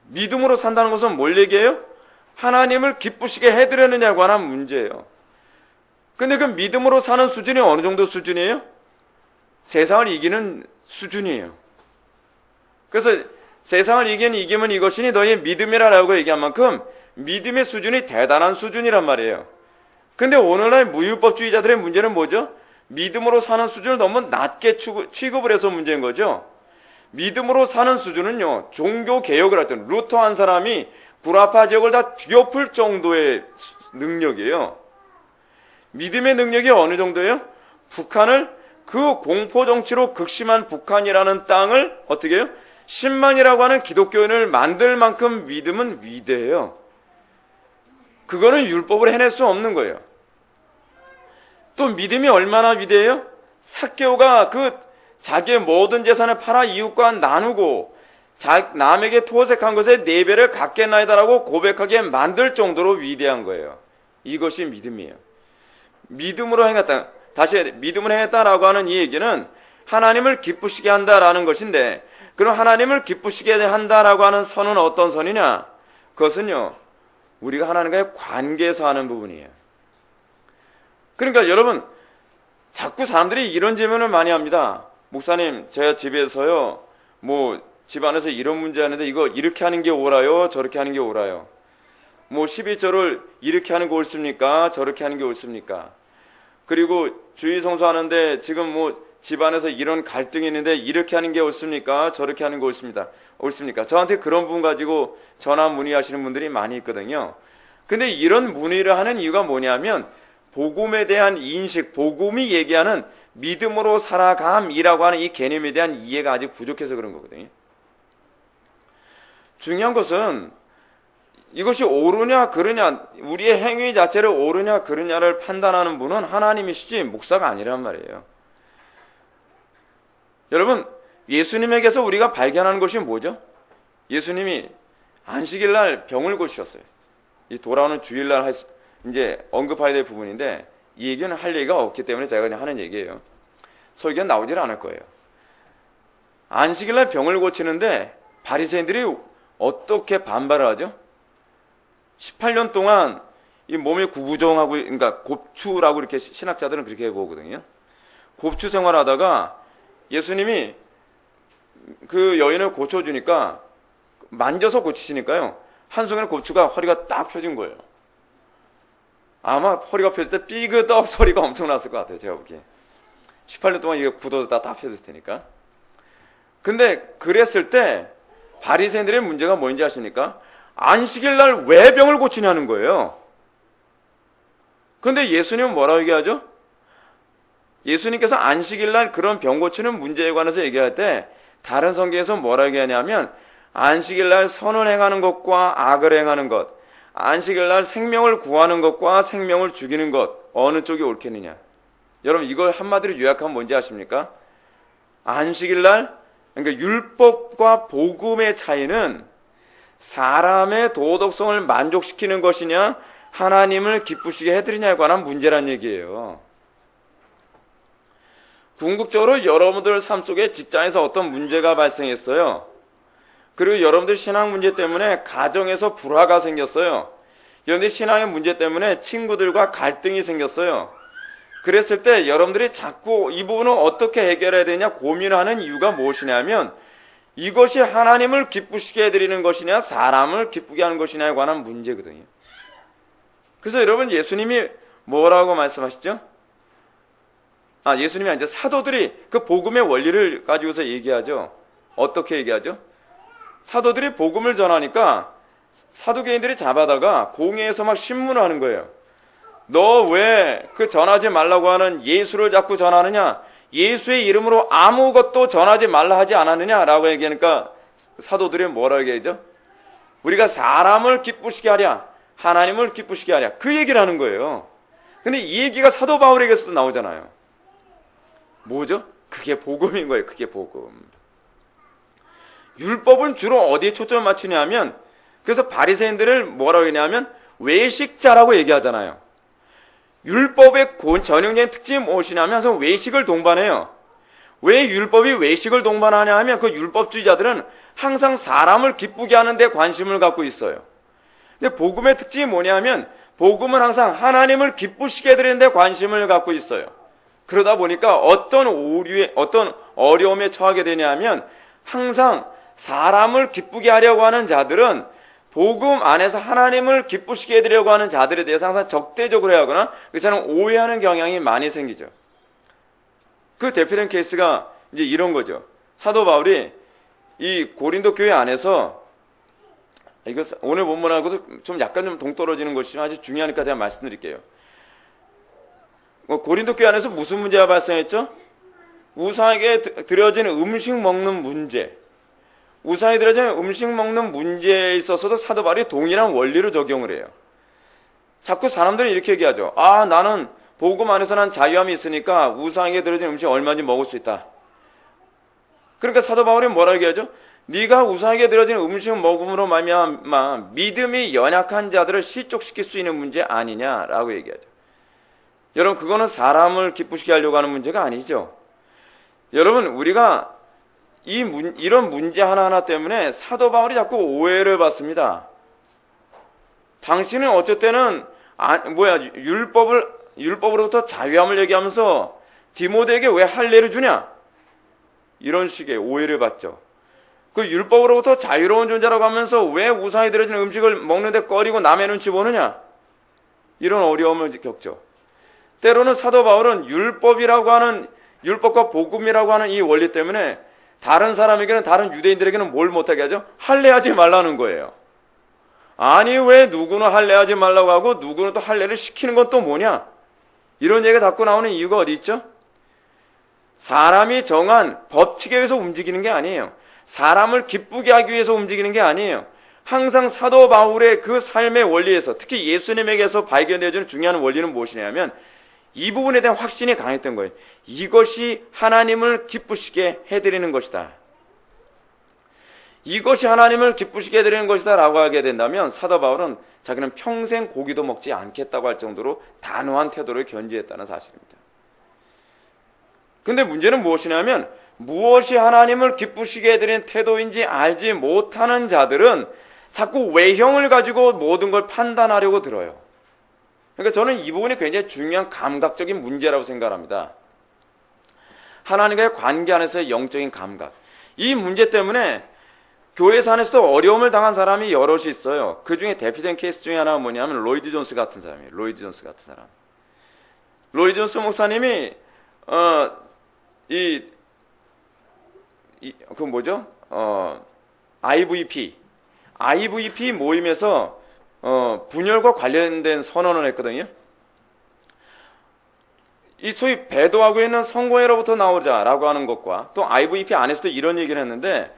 믿음으로 산다는 것은 뭘 얘기해요? 하나님을 기쁘시게 해드렸느냐에 관한 문제예요. 근데 그 믿음으로 사는 수준이 어느 정도 수준이에요? 세상을 이기는 수준이에요. 그래서 세상을 이기면 이것이니 너희의 믿음이라고 얘기한 만큼 믿음의 수준이 대단한 수준이란 말이에요. 근데 오늘날 무율법주의자들의 문제는 뭐죠? 믿음으로 사는 수준을 너무 낮게 취급을 해서 문제인 거죠. 믿음으로 사는 수준은요, 종교 개혁을 할 때는 루터 한 사람이 구라파 지역을 다 뒤엎을 정도의 능력이에요. 믿음의 능력이 어느 정도예요? 북한을 그 공포 정치로 극심한 북한이라는 땅을 어떻게 해요? 10만이라고 하는 기독교인을 만들 만큼 믿음은 위대해요. 그거는 율법을 해낼 수 없는 거예요. 또 믿음이 얼마나 위대해요? 삭개오가 그 자기의 모든 재산을 팔아 이웃과 나누고 남에게 토색한 것에 4배를 갚겠나이다라고 고백하게 만들 정도로 위대한 거예요. 이것이 믿음이에요. 믿음으로 행했다. 다시 믿음으로 행했다라고 하는 이 얘기는 하나님을 기쁘시게 한다라는 것인데, 그럼 하나님을 기쁘시게 한다라고 하는 선은 어떤 선이냐? 그것은요, 우리가 하나님과의 관계에서 하는 부분이에요. 그러니까 여러분, 자꾸 사람들이 이런 질문을 많이 합니다. 목사님, 제가 집에서요, 집안에서 이런 문제 하는데 이거 이렇게 하는 게 옳아요? 저렇게 하는 게 옳아요? 11조를 이렇게 하는 게 옳습니까? 저렇게 하는 게 옳습니까? 그리고 주일 성수하는데 지금 집안에서 이런 갈등이 있는데 이렇게 하는 게 옳습니까? 저렇게 하는 게 옳습니까? 저한테 그런 부분 가지고 전화 문의하시는 분들이 많이 있거든요. 근데 이런 문의를 하는 이유가 뭐냐면 복음에 대한 인식, 복음이 얘기하는 믿음으로 살아감이라고 하는 이 개념에 대한 이해가 아직 부족해서 그런 거거든요. 중요한 것은 이것이 옳으냐 그르냐, 우리의 행위 자체를 옳으냐 그르냐를 판단하는 분은 하나님이시지 목사가 아니란 말이에요. 여러분, 예수님에게서 우리가 발견하는 것이 뭐죠? 예수님이 안식일 날 병을 고치셨어요. 이 돌아오는 주일날 이제 언급해야 될 부분인데 이 얘기는 할 얘기가 없기 때문에 제가 그냥 하는 얘기예요. 설교는 나오질 않을 거예요. 안식일 날 병을 고치는데 바리새인들이 어떻게 반발을 하죠? 18년 동안 이 몸이 구부정하고, 그러니까 곱추라고 이렇게 신학자들은 그렇게 보거든요. 곱추 생활하다가 예수님이 그 여인을 고쳐주니까, 만져서 고치시니까요, 한순간에 곱추가 허리가 딱 펴진 거예요. 아마 허리가 펴질 때 삐그덕 소리가 엄청 났을 것 같아요, 제가 보기에. 18년 동안 이게 굳어서 다 펴졌을 테니까. 근데 그랬을 때 바리새인들의 문제가 뭔지 아십니까? 안식일 날 왜 병을 고치냐는 거예요. 근데 예수님은 뭐라고 얘기하죠? 예수님께서 안식일 날 그런 병 고치는 문제에 관해서 얘기할 때 다른 성경에서 뭐라고 얘기하냐면 안식일 날 선을 행하는 것과 악을 행하는 것, 안식일 날 생명을 구하는 것과 생명을 죽이는 것, 어느 쪽이 옳겠느냐. 여러분, 이걸 한마디로 요약하면 뭔지 아십니까? 안식일 날, 그러니까 율법과 복음의 차이는 사람의 도덕성을 만족시키는 것이냐 하나님을 기쁘시게 해드리냐에 관한 문제란 얘기예요. 궁극적으로 여러분들 삶 속에 직장에서 어떤 문제가 발생했어요. 그리고 여러분들 신앙 문제 때문에 가정에서 불화가 생겼어요. 여러분들 신앙의 문제 때문에 친구들과 갈등이 생겼어요. 그랬을 때 여러분들이 자꾸 이 부분을 어떻게 해결해야 되냐 고민하는 이유가 무엇이냐면 이것이 하나님을 기쁘시게 해드리는 것이냐 사람을 기쁘게 하는 것이냐에 관한 문제거든요. 그래서 여러분, 예수님이 뭐라고 말씀하시죠? 예수님이 아니죠. 사도들이 그 복음의 원리를 가지고서 얘기하죠. 어떻게 얘기하죠? 사도들이 복음을 전하니까 사두개인들이 잡아다가 공회에서 막 신문을 하는 거예요. 너 왜 그 전하지 말라고 하는 예수를 자꾸 전하느냐? 예수의 이름으로 아무것도 전하지 말라 하지 않았느냐라고 얘기하니까 사도들이 뭐라고 얘기하죠? 우리가 사람을 기쁘시게 하랴, 하나님을 기쁘시게 하랴, 그 얘기를 하는 거예요. 근데 이 얘기가 사도 바울에게서도 나오잖아요. 뭐죠? 그게 복음인 거예요. 그게 복음. 율법은 주로 어디에 초점을 맞추냐면, 그래서 바리새인들을 뭐라고 했냐면 외식자라고 얘기하잖아요. 율법의 전형적인 특징이 무엇이냐면 항상 외식을 동반해요. 왜 율법이 외식을 동반하냐 하면 그 율법주의자들은 항상 사람을 기쁘게 하는 데 관심을 갖고 있어요. 근데 복음의 특징이 뭐냐면 복음은 항상 하나님을 기쁘시게 해드리는 데 관심을 갖고 있어요. 그러다 보니까 어떤 어려움에 처하게 되냐면 항상 사람을 기쁘게 하려고 하는 자들은 복음 안에서 하나님을 기쁘시게 해드리려고 하는 자들에 대해서 항상 적대적으로 하거나 그 사람을 오해하는 경향이 많이 생기죠. 그 대표적인 케이스가 이제 이런 거죠. 사도 바울이 이 고린도 교회 안에서, 이거 오늘 본문하고도 좀 약간 좀 동떨어지는 것이지만 아주 중요하니까 제가 말씀드릴게요. 고린도 교회 안에서 무슨 문제가 발생했죠? 우상에게 드려지는 음식 먹는 문제. 우상에 드려지는 음식 먹는 문제에 있어서도 사도 바울이 동일한 원리로 적용을 해요. 자꾸 사람들이 이렇게 얘기하죠. 나는 복음 안에서 난 자유함이 있으니까 우상에게 드려진 음식 얼마든지 먹을 수 있다. 그러니까 사도 바울이 뭐라고 얘기하죠? 네가 우상에게 드려진 음식 먹음으로 말미암아 믿음이 연약한 자들을 실족시킬 수 있는 문제 아니냐라고 얘기하죠. 여러분, 그거는 사람을 기쁘시게 하려고 하는 문제가 아니죠. 여러분, 우리가 이런 문제 하나하나 때문에 사도 바울이 자꾸 오해를 받습니다. 당신은 어쩔 때는 율법으로부터 자유함을 얘기하면서 디모데에게 왜 할례를 주냐? 이런 식의 오해를 받죠. 그 율법으로부터 자유로운 존재라고 하면서 왜 우상에 드려진 음식을 먹는데 꺼리고 남의 눈치 보느냐? 이런 어려움을 겪죠. 때로는 사도 바울은 율법과 복음이라고 하는 이 원리 때문에 다른 사람에게는, 다른 유대인들에게는 뭘 못하게 하죠? 할례하지 말라는 거예요. 아니, 왜 누구는 할례하지 말라고 하고 누구는 또 할례를 시키는 건 또 뭐냐? 이런 얘기가 자꾸 나오는 이유가 어디 있죠? 사람이 정한 법칙에 의해서 움직이는 게 아니에요. 사람을 기쁘게 하기 위해서 움직이는 게 아니에요. 항상 사도 바울의 그 삶의 원리에서, 특히 예수님에게서 발견되어지는 중요한 원리는 무엇이냐면 이 부분에 대한 확신이 강했던 거예요. 이것이 하나님을 기쁘시게 해드리는 것이다. 이것이 하나님을 기쁘시게 해드리는 것이다 라고 하게 된다면 사도 바울은 자기는 평생 고기도 먹지 않겠다고 할 정도로 단호한 태도를 견지했다는 사실입니다. 근데 문제는 무엇이냐면 무엇이 하나님을 기쁘시게 해드리는 태도인지 알지 못하는 자들은 자꾸 외형을 가지고 모든 걸 판단하려고 들어요. 그러니까 저는 이 부분이 굉장히 중요한 감각적인 문제라고 생각합니다. 하나님과의 관계 안에서의 영적인 감각. 이 문제 때문에 교회 안에서도 어려움을 당한 사람이 여럿이 있어요. 그 중에 대표적인 케이스 중에 하나가 뭐냐면 로이드 존스 같은 사람이에요. 로이드 존스 같은 사람. 로이드 존스 목사님이 IVP 모임에서 분열과 관련된 선언을 했거든요. 이 소위 배도하고 있는 성공회로부터 나오자라고 하는 것과 또 IVP 안에서도 이런 얘기를 했는데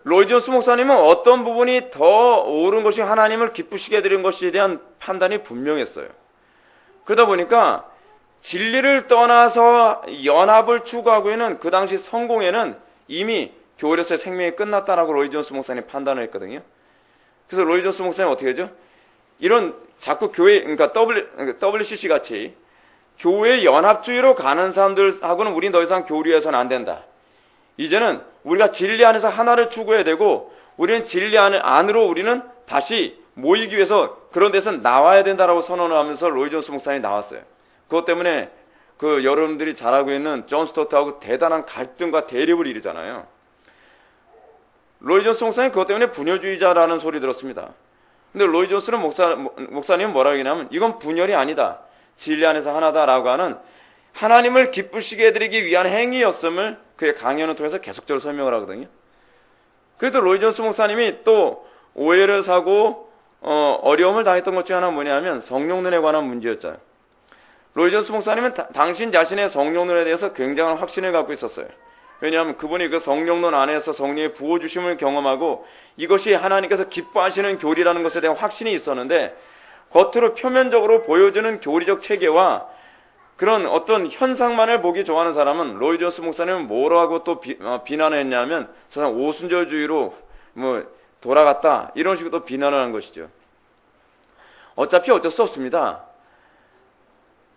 로이드 존스 목사님은 어떤 부분이 더 옳은 것이 하나님을 기쁘시게 해드리는 것에 대한 판단이 분명했어요. 그러다 보니까 진리를 떠나서 연합을 추구하고 있는 그 당시 성공회는 이미 교회로서의 생명이 끝났다라고 로이드 존스 목사님이 판단을 했거든요. 그래서 로이드 존스 목사님은 어떻게 하죠? 이런 자꾸 교회, 그러니까 WCC 같이 교회 연합주의로 가는 사람들하고는 우리 더 이상 교류해서는 안 된다. 이제는 우리가 진리 안에서 하나를 추구해야 되고 우리는 진리 안으로 우리는 다시 모이기 위해서 그런 데서 나와야 된다라고 선언을 하면서 로이드 존스 목사님이 나왔어요. 그것 때문에 그 여러분들이 잘 알고 있는 존 스토트하고 대단한 갈등과 대립을 이루잖아요. 로이드 존스 목사님 그것 때문에 분열주의자라는 소리 들었습니다. 근데 로이드 존스는 목사님은 뭐라고 얘기하냐면 이건 분열이 아니다. 진리 안에서 하나다라고 하는 하나님을 기쁘시게 해드리기 위한 행위였음을 그의 강연을 통해서 계속적으로 설명을 하거든요. 그래도 로이드 존스 목사님이 또 오해를 사고 어려움을 당했던 것 중에 하나는 뭐냐면 성령론에 관한 문제였잖아요. 로이드 존스 목사님은 당신 자신의 성령론에 대해서 굉장한 확신을 갖고 있었어요. 왜냐하면 그분이 그 성령론 안에서 성령의 부어주심을 경험하고 이것이 하나님께서 기뻐하시는 교리라는 것에 대한 확신이 있었는데 겉으로 표면적으로 보여주는 교리적 체계와 그런 어떤 현상만을 보기 좋아하는 사람은 로이드 존스 목사님은 뭐라고 또 비난을 했냐면 저 사람 오순절주의로 돌아갔다 이런 식으로 또 비난을 하는 것이죠. 어차피 어쩔 수 없습니다.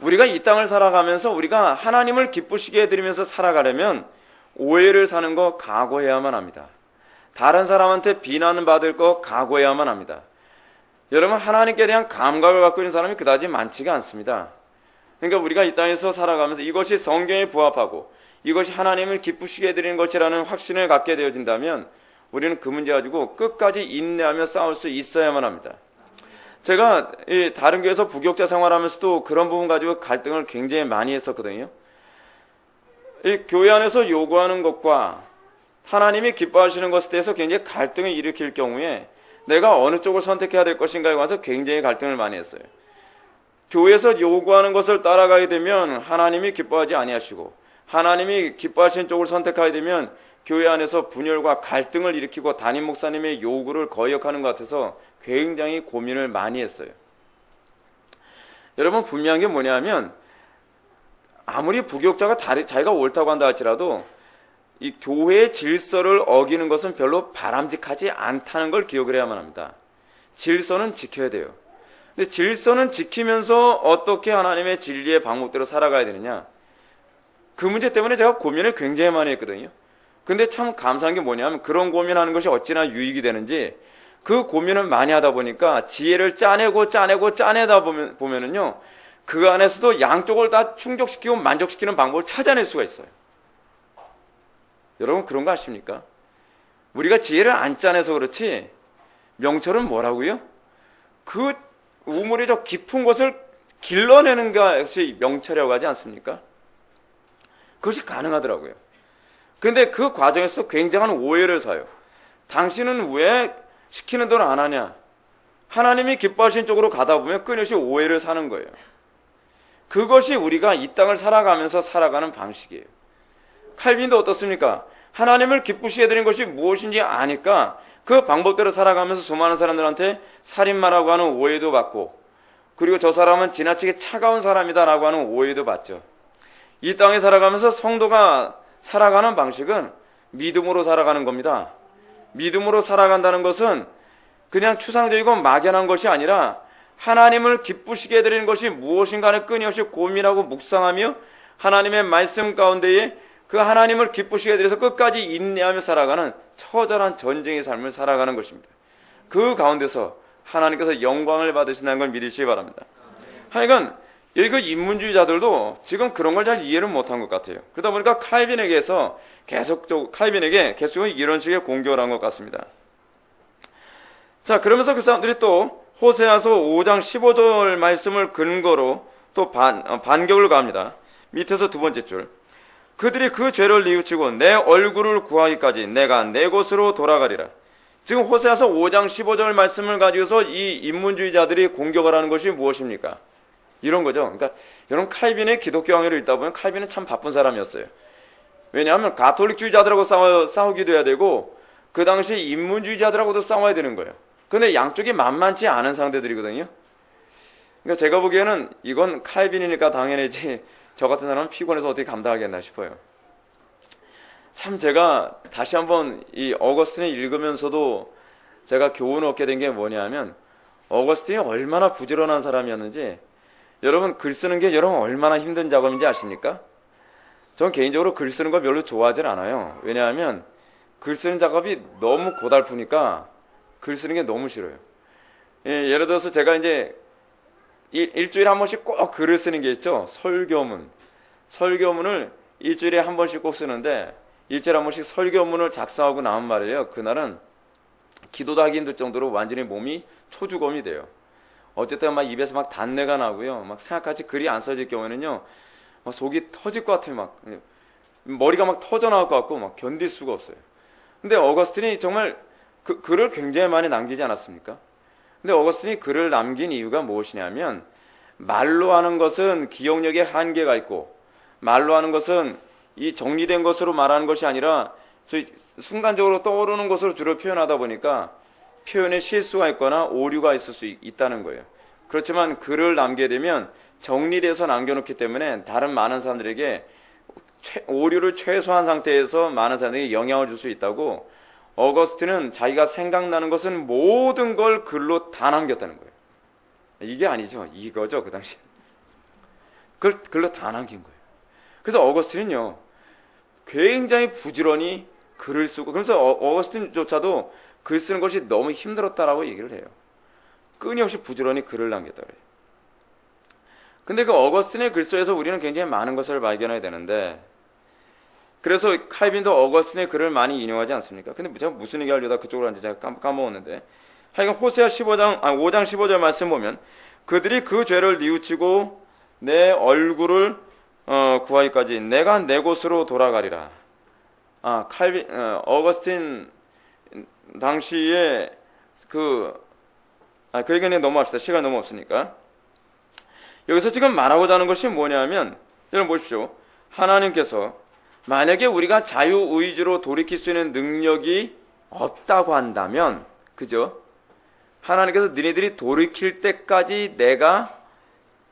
우리가 이 땅을 살아가면서 우리가 하나님을 기쁘시게 해드리면서 살아가려면 오해를 사는 거 각오해야만 합니다. 다른 사람한테 비난을 받을 거 각오해야만 합니다. 여러분 하나님께 대한 감각을 갖고 있는 사람이 그다지 많지가 않습니다. 그러니까 우리가 이 땅에서 살아가면서 이것이 성경에 부합하고 이것이 하나님을 기쁘시게 해드리는 것이라는 확신을 갖게 되어진다면 우리는 그 문제 가지고 끝까지 인내하며 싸울 수 있어야만 합니다. 제가 다른 교회에서 부교육자 생활하면서도 그런 부분 가지고 갈등을 굉장히 많이 했었거든요. 이 교회 안에서 요구하는 것과 하나님이 기뻐하시는 것에 대해서 굉장히 갈등을 일으킬 경우에 내가 어느 쪽을 선택해야 될 것인가에 관해서 굉장히 갈등을 많이 했어요. 교회에서 요구하는 것을 따라가게 되면 하나님이 기뻐하지 아니하시고 하나님이 기뻐하시는 쪽을 선택하게 되면 교회 안에서 분열과 갈등을 일으키고 담임 목사님의 요구를 거역하는 것 같아서 굉장히 고민을 많이 했어요. 여러분 분명한 게 뭐냐면 아무리 부교육자가 자기가 옳다고 한다 할지라도 이 교회의 질서를 어기는 것은 별로 바람직하지 않다는 걸 기억을 해야만 합니다. 질서는 지켜야 돼요. 근데 질서는 지키면서 어떻게 하나님의 진리의 방법대로 살아가야 되느냐, 그 문제 때문에 제가 고민을 굉장히 많이 했거든요. 근데 참 감사한 게 뭐냐면 그런 고민하는 것이 어찌나 유익이 되는지 그 고민을 많이 하다 보니까 지혜를 짜내다 보면은요 그 안에서도 양쪽을 다 충족시키고 만족시키는 방법을 찾아낼 수가 있어요. 여러분 그런 거 아십니까? 우리가 지혜를 안 짜내서 그렇지 명철은 뭐라고요? 그 우물이 저 깊은 곳을 길러내는 것이 명철이라고 하지 않습니까? 그것이 가능하더라고요. 그런데 그 과정에서 굉장한 오해를 사요. 당신은 왜 시키는 대로 안 하냐? 하나님이 기뻐하시는 쪽으로 가다 보면 끊임없이 오해를 사는 거예요. 그것이 우리가 이 땅을 살아가면서 살아가는 방식이에요. 칼빈도 어떻습니까? 하나님을 기쁘시게 해드리는 것이 무엇인지 아니까 그 방법대로 살아가면서 수많은 사람들한테 살인마라고 하는 오해도 받고, 그리고 저 사람은 지나치게 차가운 사람이다라고 하는 오해도 받죠. 이 땅에 살아가면서 성도가 살아가는 방식은 믿음으로 살아가는 겁니다. 믿음으로 살아간다는 것은 그냥 추상적이고 막연한 것이 아니라 하나님을 기쁘시게 해드리는 것이 무엇인가를 끊임없이 고민하고 묵상하며 하나님의 말씀 가운데에 그 하나님을 기쁘시게 해드려서 끝까지 인내하며 살아가는 처절한 전쟁의 삶을 살아가는 것입니다. 그 가운데서 하나님께서 영광을 받으신다는 걸 믿으시기 바랍니다. 하여간 여기 그 인문주의자들도 지금 그런 걸 잘 이해를 못한 것 같아요. 그러다 보니까 칼빈에게 계속 이런 식의 공격을 한 것 같습니다. 자, 그러면서 그 사람들이 또 호세아서 5장 15절 말씀을 근거로 또 반격을 가합니다. 밑에서 두 번째 줄. 그들이 그 죄를 뉘우치고 내 얼굴을 구하기까지 내가 내 곳으로 돌아가리라. 지금 호세아서 5장 15절 말씀을 가지고서 이 인문주의자들이 공격을 하는 것이 무엇입니까? 이런 거죠. 그러니까 여러분, 칼빈의 기독교 강의를 읽다 보면 칼빈은 참 바쁜 사람이었어요. 왜냐하면 가톨릭주의자들하고 싸우기도 해야 되고 그 당시 인문주의자들하고도 싸워야 되는 거예요. 근데 양쪽이 만만치 않은 상대들이거든요. 그러니까 제가 보기에는 이건 칼빈이니까 당연히지 저 같은 사람은 피곤해서 어떻게 감당하겠나 싶어요. 참 제가 다시 한번 이 어거스틴을 읽으면서도 제가 교훈을 얻게 된 게 뭐냐면 어거스틴이 얼마나 부지런한 사람이었는지. 여러분, 글 쓰는 게 여러분 얼마나 힘든 작업인지 아십니까? 전 개인적으로 글 쓰는 걸 별로 좋아하진 않아요. 왜냐하면 글 쓰는 작업이 너무 고달프니까 글 쓰는 게 너무 싫어요. 예를 들어서 제가 이제 일주일에 한 번씩 꼭 글을 쓰는 게 있죠. 설교문을 일주일에 한 번씩 꼭 쓰는데 일주일에 한 번씩 설교문을 작성하고 나온 말이에요. 그날은 기도도 하기 힘들 정도로 완전히 몸이 초주검이 돼요. 어쨌든 막 입에서 막 단내가 나고요. 막 생각같이 글이 안 써질 경우에는요, 막 속이 터질 것 같아요. 막 머리가 막 터져 나올 것 같고 막 견딜 수가 없어요. 근데 어거스틴이 정말 글을 굉장히 많이 남기지 않았습니까? 근데 어거스틴이 글을 남긴 이유가 무엇이냐면 말로 하는 것은 기억력에 한계가 있고 말로 하는 것은 이 정리된 것으로 말하는 것이 아니라 순간적으로 떠오르는 것으로 주로 표현하다 보니까 표현에 실수가 있거나 오류가 있을 수 있다는 거예요. 그렇지만 글을 남게 되면 정리돼서 남겨놓기 때문에 다른 많은 사람들에게 오류를 최소화한 상태에서 많은 사람들에게 영향을 줄 수 있다고 어거스틴은 자기가 생각나는 것은 모든 걸 글로 다 남겼다는 거예요. 이게 아니죠. 이거죠. 그 당시에. 그걸 글로 다 남긴 거예요. 그래서 어거스틴은요, 굉장히 부지런히 글을 쓰고, 그래서 어거스틴조차도 글 쓰는 것이 너무 힘들었다라고 얘기를 해요. 끊임없이 부지런히 글을 남겼다 그래요. 근데 그 어거스틴의 글서에서 우리는 굉장히 많은 것을 발견해야 되는데, 그래서 칼빈도 어거스틴의 글을 많이 인용하지 않습니까? 근데 제가 무슨 얘기 하려다 그쪽으로 앉아 제가 까먹었는데, 하여간 호세아 5장 15절 말씀 보면 그들이 그 죄를 뉘우치고 내 얼굴을 구하기까지 내가 내 곳으로 돌아가리라. 어거스틴 당시에 그 얘기는 넘어갑시다. 시간이 너무 없으니까. 여기서 지금 말하고자 하는 것이 뭐냐면, 여러분 보십시오. 하나님께서 만약에 우리가 자유의지로 돌이킬 수 있는 능력이 없다고 한다면, 그죠? 하나님께서 너희들이 돌이킬 때까지 내가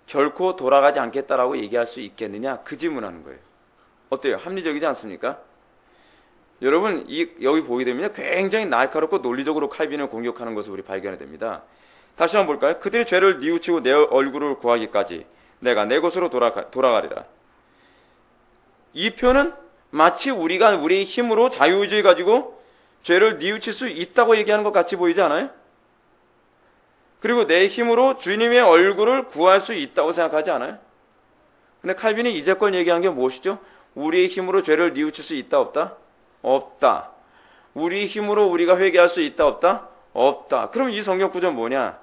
결코 돌아가지 않겠다라고 얘기할 수 있겠느냐? 그 질문하는 거예요. 어때요? 합리적이지 않습니까? 여러분, 여기 보게 되면 굉장히 날카롭고 논리적으로 칼빈을 공격하는 것을 우리 발견해야 됩니다. 다시 한번 볼까요? 그들이 죄를 뉘우치고 내 얼굴을 구하기까지 내가 내 곳으로 돌아가리라. 이 표현은 마치 우리가 우리의 힘으로 자유의지 가지고 죄를 뉘우칠 수 있다고 얘기하는 것 같이 보이지 않아요? 그리고 내 힘으로 주님의 얼굴을 구할 수 있다고 생각하지 않아요? 근데 칼빈이 이제껏 얘기한 게 무엇이죠? 우리의 힘으로 죄를 뉘우칠 수 있다 없다? 없다. 우리 힘으로 우리가 회개할 수 있다 없다? 없다. 그럼 이 성경 구조는 뭐냐?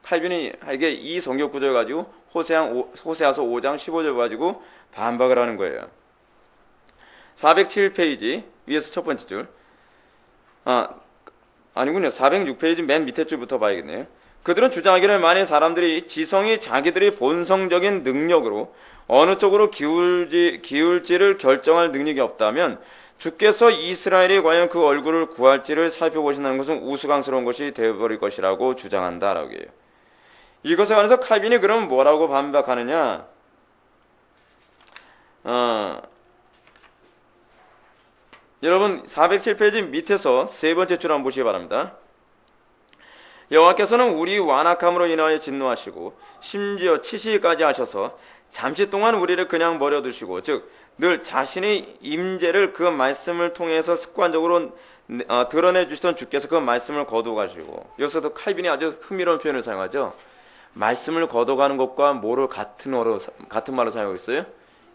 칼빈이 이게 이 성경 구조를 가지고 호세아서 5장 15절 가지고 반박을 하는 거예요. 407페이지 위에서 첫 번째 줄. 아니군요. 406페이지 맨 밑에 줄부터 봐야겠네요. 그들은 주장하기를 만일 사람들이 지성이 자기들의 본성적인 능력으로 어느 쪽으로 기울지를 결정할 능력이 없다면 주께서 이스라엘이 과연 그 얼굴을 구할지를 살펴보신다는 것은 우스꽝스러운 것이 되어버릴 것이라고 주장한다라고 해요. 이것에 관해서 칼빈이 그럼 뭐라고 반박하느냐? 여러분 407페이지 밑에서 세 번째 줄 한번 보시기 바랍니다. 여호와께서는 우리 완악함으로 인하여 진노하시고 심지어 치시기까지 하셔서 잠시 동안 우리를 그냥 버려두시고, 즉 늘 자신의 임재를 그 말씀을 통해서 습관적으로 드러내 주시던 주께서 그 말씀을 거두가시고, 여기서도 칼빈이 아주 흥미로운 표현을 사용하죠. 말씀을 거둬가는 것과 뭐를 같은 말로 사용하고 있어요?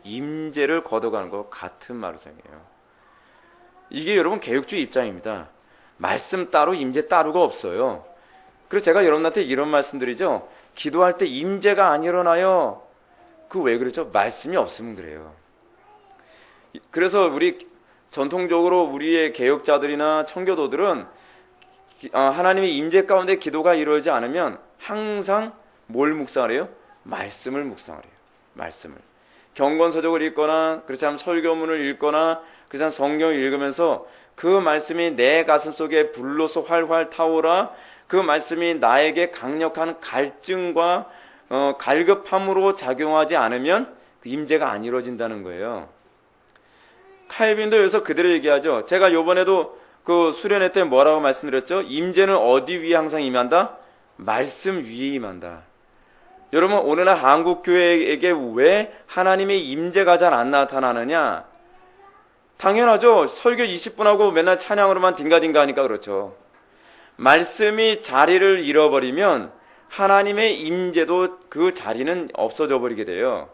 임재를 거둬가는 것 같은 말로 사용해요. 이게 여러분 개혁주의 입장입니다. 말씀 따로 임재 따로가 없어요. 그래서 제가 여러분한테 이런 말씀드리죠. 기도할 때 임재가 안 일어나요. 그 왜 그러죠? 말씀이 없으면 그래요. 그래서 우리 전통적으로 우리의 개혁자들이나 청교도들은 하나님의 임재 가운데 기도가 이루어지지 않으면 항상 뭘 묵상을 해요? 말씀을 묵상을 해요. 말씀을. 경건서적을 읽거나, 그렇지 않으면 설교문을 읽거나, 그렇지 않으면 성경을 읽으면서 그 말씀이 내 가슴 속에 불로서 활활 타오라, 그 말씀이 나에게 강력한 갈증과 갈급함으로 작용하지 않으면 그 임재가 안 이루어진다는 거예요. 칼빈도 여기서 그대로 얘기하죠. 제가 요번에도 그 수련회 때 뭐라고 말씀드렸죠? 임재는 어디 위에 항상 임한다? 말씀 위에 임한다. 여러분, 오늘날 한국교회에게 왜 하나님의 임재가 잘 안 나타나느냐? 당연하죠. 설교 20분 하고 맨날 찬양으로만 딩가딩가 하니까 그렇죠. 말씀이 자리를 잃어버리면 하나님의 임재도 그 자리는 없어져 버리게 돼요.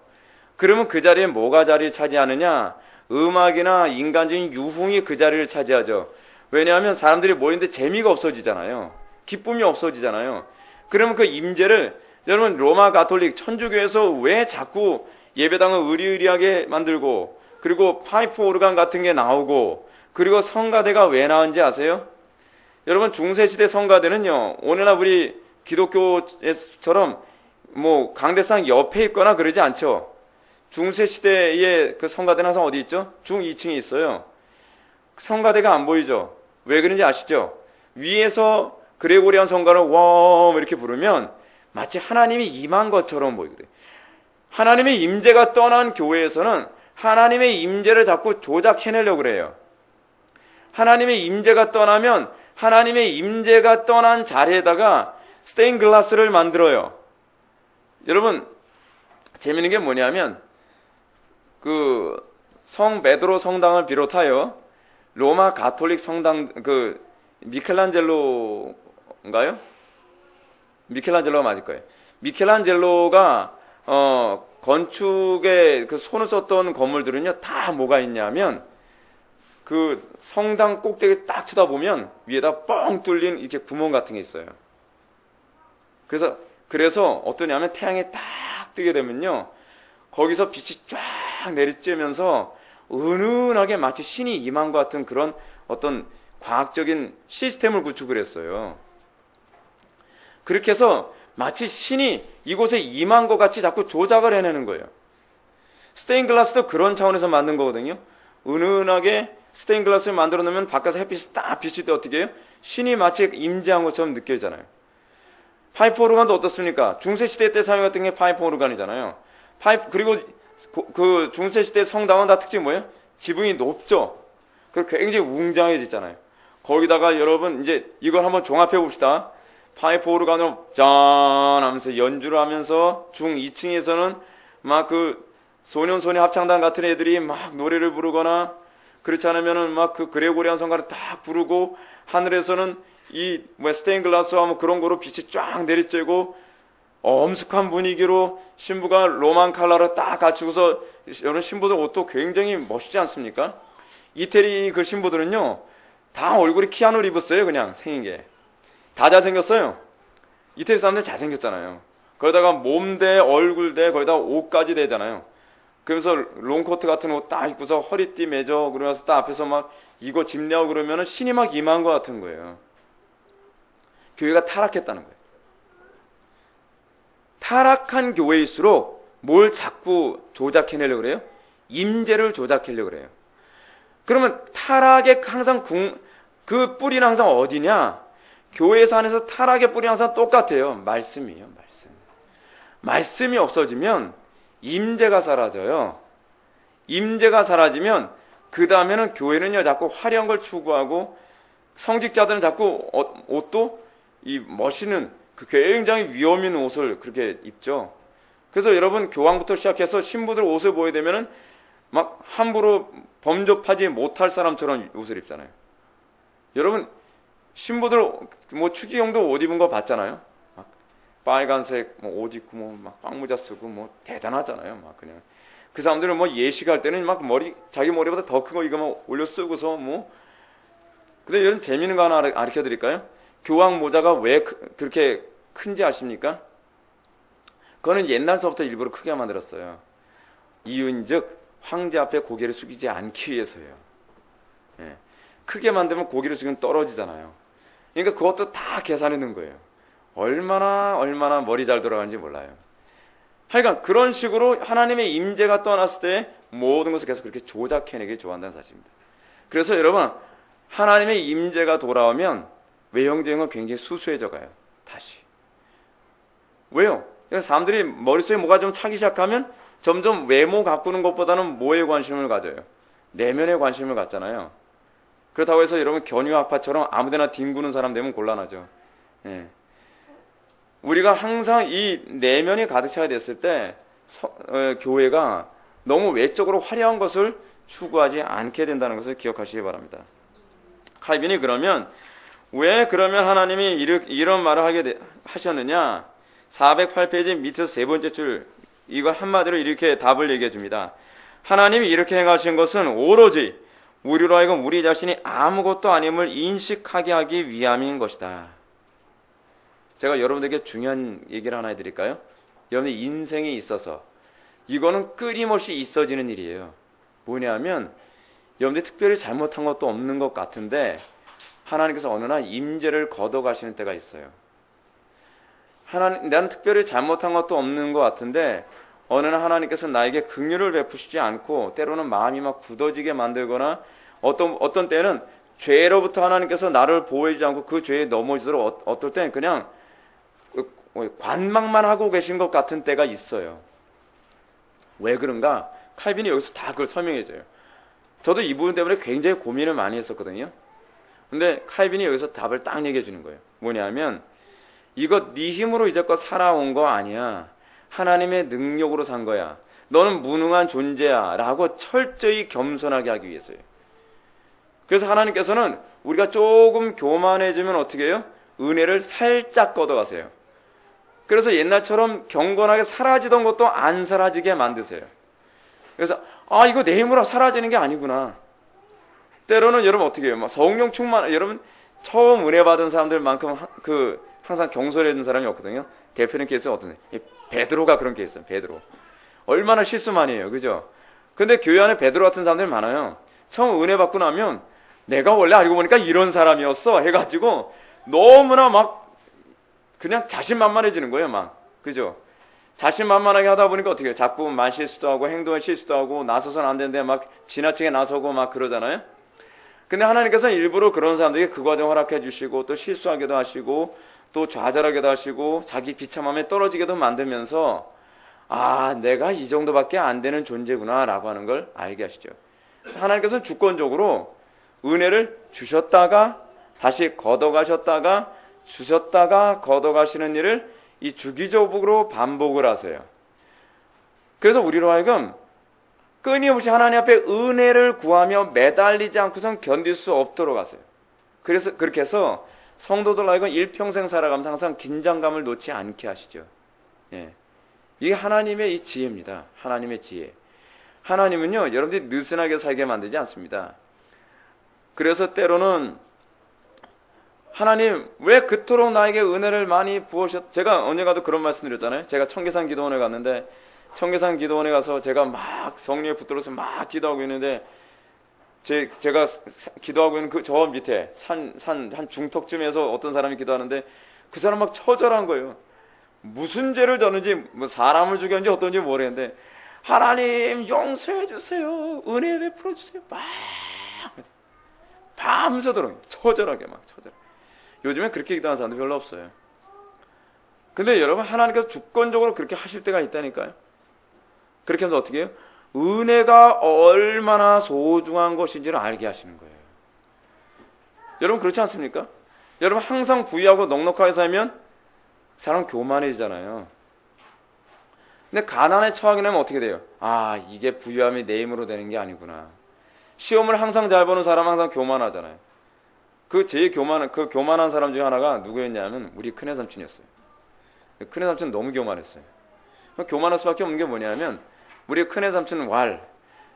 그러면 그 자리에 뭐가 자리를 차지하느냐? 음악이나 인간적인 유흥이 그 자리를 차지하죠. 왜냐하면 사람들이 모이는데 재미가 없어지잖아요. 기쁨이 없어지잖아요. 그러면 그 임재를, 여러분 로마 가톨릭 천주교에서 왜 자꾸 예배당을 의리의리하게 만들고, 그리고 파이프 오르간 같은 게 나오고, 그리고 성가대가 왜 나온지 아세요? 여러분 중세시대 성가대는요, 오늘날 우리 기독교처럼 뭐 강대상 옆에 있거나 그러지 않죠. 중세시대의 그 성가대는 항상 어디 있죠? 중 2층에 있어요. 성가대가 안 보이죠? 왜 그런지 아시죠? 위에서 그레고리안 성가를 웜 이렇게 부르면 마치 하나님이 임한 것처럼 보이거든요. 하나님의 임재가 떠난 교회에서는 하나님의 임재를 자꾸 조작해내려고 그래요. 하나님의 임재가 떠나면 하나님의 임재가 떠난 자리에다가 스테인 글라스를 만들어요. 여러분 재밌는 게 뭐냐면 그 성 베드로 성당을 비롯하여 로마 가톨릭 성당, 그 미켈란젤로인가요? 미켈란젤로가 맞을 거예요. 미켈란젤로가 건축에 그 손을 썼던 건물들은요 다 뭐가 있냐면 그 성당 꼭대기 딱 쳐다보면 위에다 뻥 뚫린 이렇게 구멍 같은 게 있어요. 그래서 어떠냐면 태양이 딱 뜨게 되면요 거기서 빛이 쫙 내리쬐면서 은은하게 마치 신이 임한 것 같은 그런 어떤 과학적인 시스템을 구축을 했어요. 그렇게 해서 마치 신이 이곳에 임한 것 같이 자꾸 조작을 해내는 거예요. 스테인글라스도 그런 차원에서 만든 거거든요. 은은하게 스테인글라스를 만들어 놓으면 밖에서 햇빛이 딱 비칠 때 어떻게 해요? 신이 마치 임재한 것처럼 느껴지잖아요. 파이프 오르간도 어떻습니까? 중세시대 때 사용했던 게 파이프 오르간이잖아요. 그리고 그 중세시대 성당은 다 특징이 뭐예요? 지붕이 높죠? 그리고 굉장히 웅장해지잖아요. 거기다가 여러분 이제 이걸 한번 종합해 봅시다. 파이프 오르간으로 짠 하면서 연주를 하면서 중 2층에서는 막 그 소년소녀 합창단 같은 애들이 막 노래를 부르거나, 그렇지 않으면은 막 그 그레고리안 성가를 딱 부르고, 하늘에서는 이 스테인글라스와 뭐 그런 거로 빛이 쫙 내리쬐고 엄숙한 분위기로 신부가 로만 칼라를 딱 갖추고서, 여러분 신부들 옷도 굉장히 멋있지 않습니까? 이태리 그 신부들은요 다 얼굴이 키아누 리브스예요. 그냥 생긴 게 다 잘생겼어요. 이태리 사람들 잘생겼잖아요. 거기다가 몸대 얼굴대 거기다 옷까지 되잖아요. 그러면서 롱코트 같은 옷 딱 입고서 허리띠 매져 그러면서 딱 앞에서 막 이거 짚냐고 그러면은 신이 막 임한 것 같은 거예요. 교회가 타락했다는 거예요. 타락한 교회일수록 뭘 자꾸 조작해내려고 그래요? 임재를 조작하려고 그래요. 그러면 타락의 항상 그 뿌리는 항상 어디냐? 교회에서 안에서 타락의 뿌리는 항상 똑같아요. 말씀이에요. 말씀이 없어지면 임재가 사라져요. 임재가 사라지면 그 다음에는 교회는요 자꾸 화려한 걸 추구하고 성직자들은 자꾸 옷도 이 멋있는 그 굉장히 위험 있는 옷을 그렇게 입죠. 그래서 여러분 교황부터 시작해서 신부들 옷을 보게 되면은 막 함부로 범접하지 못할 사람처럼 옷을 입잖아요. 여러분 신부들 뭐 추기경도 옷 입은 거 봤잖아요. 막 빨간색 뭐 옷 입고 뭐 막 빵모자 쓰고 뭐 대단하잖아요. 막 그냥 그 사람들은 뭐 예식할 때는 막 자기 머리보다 더 큰 거 이거 막 올려 쓰고서 뭐. 근데 여러분 재미있는 거 하나 가르쳐 드릴까요? 교황 모자가 왜 그렇게 큰지 아십니까? 그거는 옛날서부터 일부러 크게 만들었어요. 이윤즉 황제 앞에 고개를 숙이지 않기 위해서예요. 예. 크게 만들면 고개를 숙이면 떨어지잖아요. 그러니까 그것도 다 계산해 놓은 거예요. 얼마나 머리 잘 돌아가는지 몰라요. 하여간 그런 식으로 하나님의 임재가 떠났을 때 모든 것을 계속 그렇게 조작해내기 좋아한다는 사실입니다. 그래서 여러분 하나님의 임재가 돌아오면 외형적인 굉장히 수수해져 가요. 다시. 왜요? 사람들이 머릿속에 뭐가 좀 차기 시작하면 점점 외모 가꾸는 것보다는 뭐에 관심을 가져요? 내면에 관심을 갖잖아요. 그렇다고 해서 여러분 견유학파처럼 아무데나 뒹구는 사람 되면 곤란하죠. 예. 우리가 항상 이 내면이 가득 차야 됐을 때 교회가 너무 외적으로 화려한 것을 추구하지 않게 된다는 것을 기억하시기 바랍니다. 칼빈이 그러면 왜 그러면 하나님이 이런 말을 하셨느냐? 408페이지 밑에서 세 번째 줄 이거 한마디로 이렇게 답을 얘기해 줍니다. 하나님이 이렇게 행하신 것은 오로지 우리로 하여금 우리 자신이 아무것도 아님을 인식하게 하기 위함인 것이다. 제가 여러분들에게 중요한 얘기를 하나 해드릴까요? 여러분의 인생에 있어서 이거는 끊임없이 있어지는 일이에요. 뭐냐면 여러분들이 특별히 잘못한 것도 없는 것 같은데 하나님께서 어느 날 임재를 걷어가시는 때가 있어요. 나는 특별히 잘못한 것도 없는 것 같은데 어느 날 하나님께서 나에게 긍휼을 베푸시지 않고 때로는 마음이 막 굳어지게 만들거나 어떤 때는 죄로부터 하나님께서 나를 보호해주지 않고 그 죄에 넘어지도록 어떨 때는 그냥 관망만 하고 계신 것 같은 때가 있어요. 왜 그런가? 칼빈이 여기서 다 그걸 설명해줘요. 저도 이 부분 때문에 굉장히 고민을 많이 했었거든요. 근데 칼빈이 여기서 답을 딱 얘기해 주는 거예요. 뭐냐면 이거 네 힘으로 이제껏 살아온 거 아니야. 하나님의 능력으로 산 거야. 너는 무능한 존재야 라고 철저히 겸손하게 하기 위해서예요. 그래서 하나님께서는 우리가 조금 교만해지면 어떻게 해요? 은혜를 살짝 걷어가세요. 그래서 옛날처럼 경건하게 사라지던 것도 안 사라지게 만드세요. 그래서 이거 내 힘으로 사라지는 게 아니구나. 때로는 여러분 어떻게 해요? 성령 충만, 여러분 처음 은혜 받은 사람들만큼 항상 경솔해진 사람이 없거든요. 대표님 케이스는 어떤 베드로가 그런 케이스예요. 베드로 얼마나 실수 많이 해요, 그죠? 근데 교회 안에 베드로 같은 사람들이 많아요. 처음 은혜 받고 나면 내가 원래 알고 보니까 이런 사람이었어 해가지고 너무나 막 그냥 자신만만해지는 거예요, 막. 그죠? 자신만만하게 하다 보니까 어떻게 해요? 자꾸 말 실수도 하고 행동에 실수도 하고 나서서는 안 되는데 막 지나치게 나서고 막 그러잖아요. 근데 하나님께서 일부러 그런 사람들에게 그 과정 허락해 주시고 또 실수하게도 하시고 또 좌절하게도 하시고 자기 비참함에 떨어지게도 만들면서 내가 이 정도밖에 안 되는 존재구나 라고 하는 걸 알게 하시죠. 하나님께서는 주권적으로 은혜를 주셨다가 다시 걷어가셨다가 주셨다가 걷어가시는 일을 이 주기적으로 반복을 하세요. 그래서 우리로 하여금 끊임없이 하나님 앞에 은혜를 구하며 매달리지 않고선 견딜 수 없도록 하세요. 그래서 그렇게 해서 성도들 하여금 일평생 살아가면서 항상 긴장감을 놓지 않게 하시죠. 예. 이게 하나님의 이 지혜입니다. 하나님의 지혜. 하나님은요, 여러분들이 느슨하게 살게 만들지 않습니다. 그래서 때로는 하나님 왜 그토록 나에게 은혜를 많이 제가 언젠가도 그런 말씀 드렸잖아요. 제가 청계산 기도원에 갔는데 청계산 기도원에 가서 제가 막 성령에 붙들어서 막 기도하고 있는데 제가 기도하고 있는 저 밑에 한 중턱쯤에서 어떤 사람이 기도하는데 그 사람 막 처절한 거예요. 무슨 죄를 졌는지 뭐 사람을 죽였는지 어떤지 모르겠는데 하나님 용서해 주세요. 은혜 베풀어 주세요. 막 밤새도록 처절하게 막 처절. 요즘에 그렇게 기도하는 사람도 별로 없어요. 근데 여러분, 하나님께서 주권적으로 그렇게 하실 때가 있다니까요. 그렇게 하면서 어떻게 해요? 은혜가 얼마나 소중한 것인지를 알게 하시는 거예요. 여러분, 그렇지 않습니까? 여러분, 항상 부유하고 넉넉하게 살면 사람 교만해지잖아요. 근데 가난에 처하게 되면 어떻게 돼요? 아, 이게 부유함이 내 힘으로 되는 게 아니구나. 시험을 항상 잘 보는 사람은 항상 교만하잖아요. 제일 교만한 사람 중에 하나가 누구였냐면 우리 큰애 삼촌이었어요. 큰애 삼촌은 너무 교만했어요. 교만할 수밖에 없는 게 뭐냐면 우리 큰애 삼촌은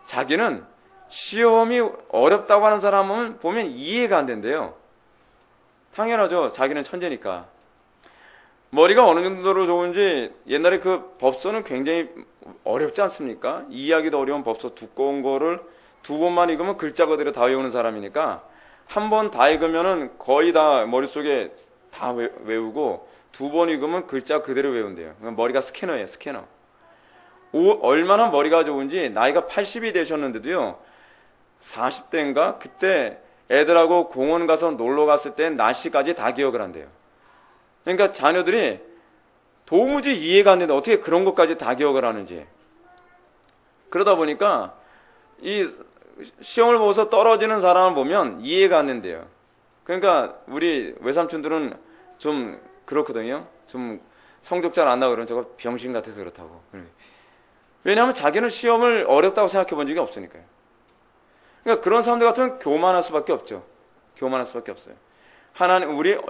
자기는 시험이 어렵다고 하는 사람은 보면 이해가 안 된대요. 당연하죠. 자기는 천재니까. 머리가 어느 정도로 좋은지 옛날에 그 법서는 굉장히 어렵지 않습니까? 이해하기도 어려운 법서 두꺼운 거를 2번만 읽으면 글자 그대로 다 외우는 사람이니까 한 번 다 읽으면은 거의 다 머릿속에 다 외우고 2번 읽으면 글자 그대로 외운대요. 머리가 스캐너예요, 스캐너. 얼마나 머리가 좋은지 나이가 80이 되셨는데도요, 40대인가? 그때 애들하고 공원 가서 놀러 갔을 때 날씨까지 다 기억을 한대요. 그러니까 자녀들이 도무지 이해가 안 되는데 어떻게 그런 것까지 다 기억을 하는지. 그러다 보니까 이 시험을 보고서 떨어지는 사람을 보면 이해가 안 된대요. 그러니까 우리 외삼촌들은 좀 그렇거든요. 좀 성적 잘 안 나고 그러면 저거 병신 같아서 그렇다고. 왜냐하면 자기는 시험을 어렵다고 생각해 본 적이 없으니까요. 그러니까 그런 사람들 같으면 교만할 수밖에 없죠. 교만할 수밖에 없어요.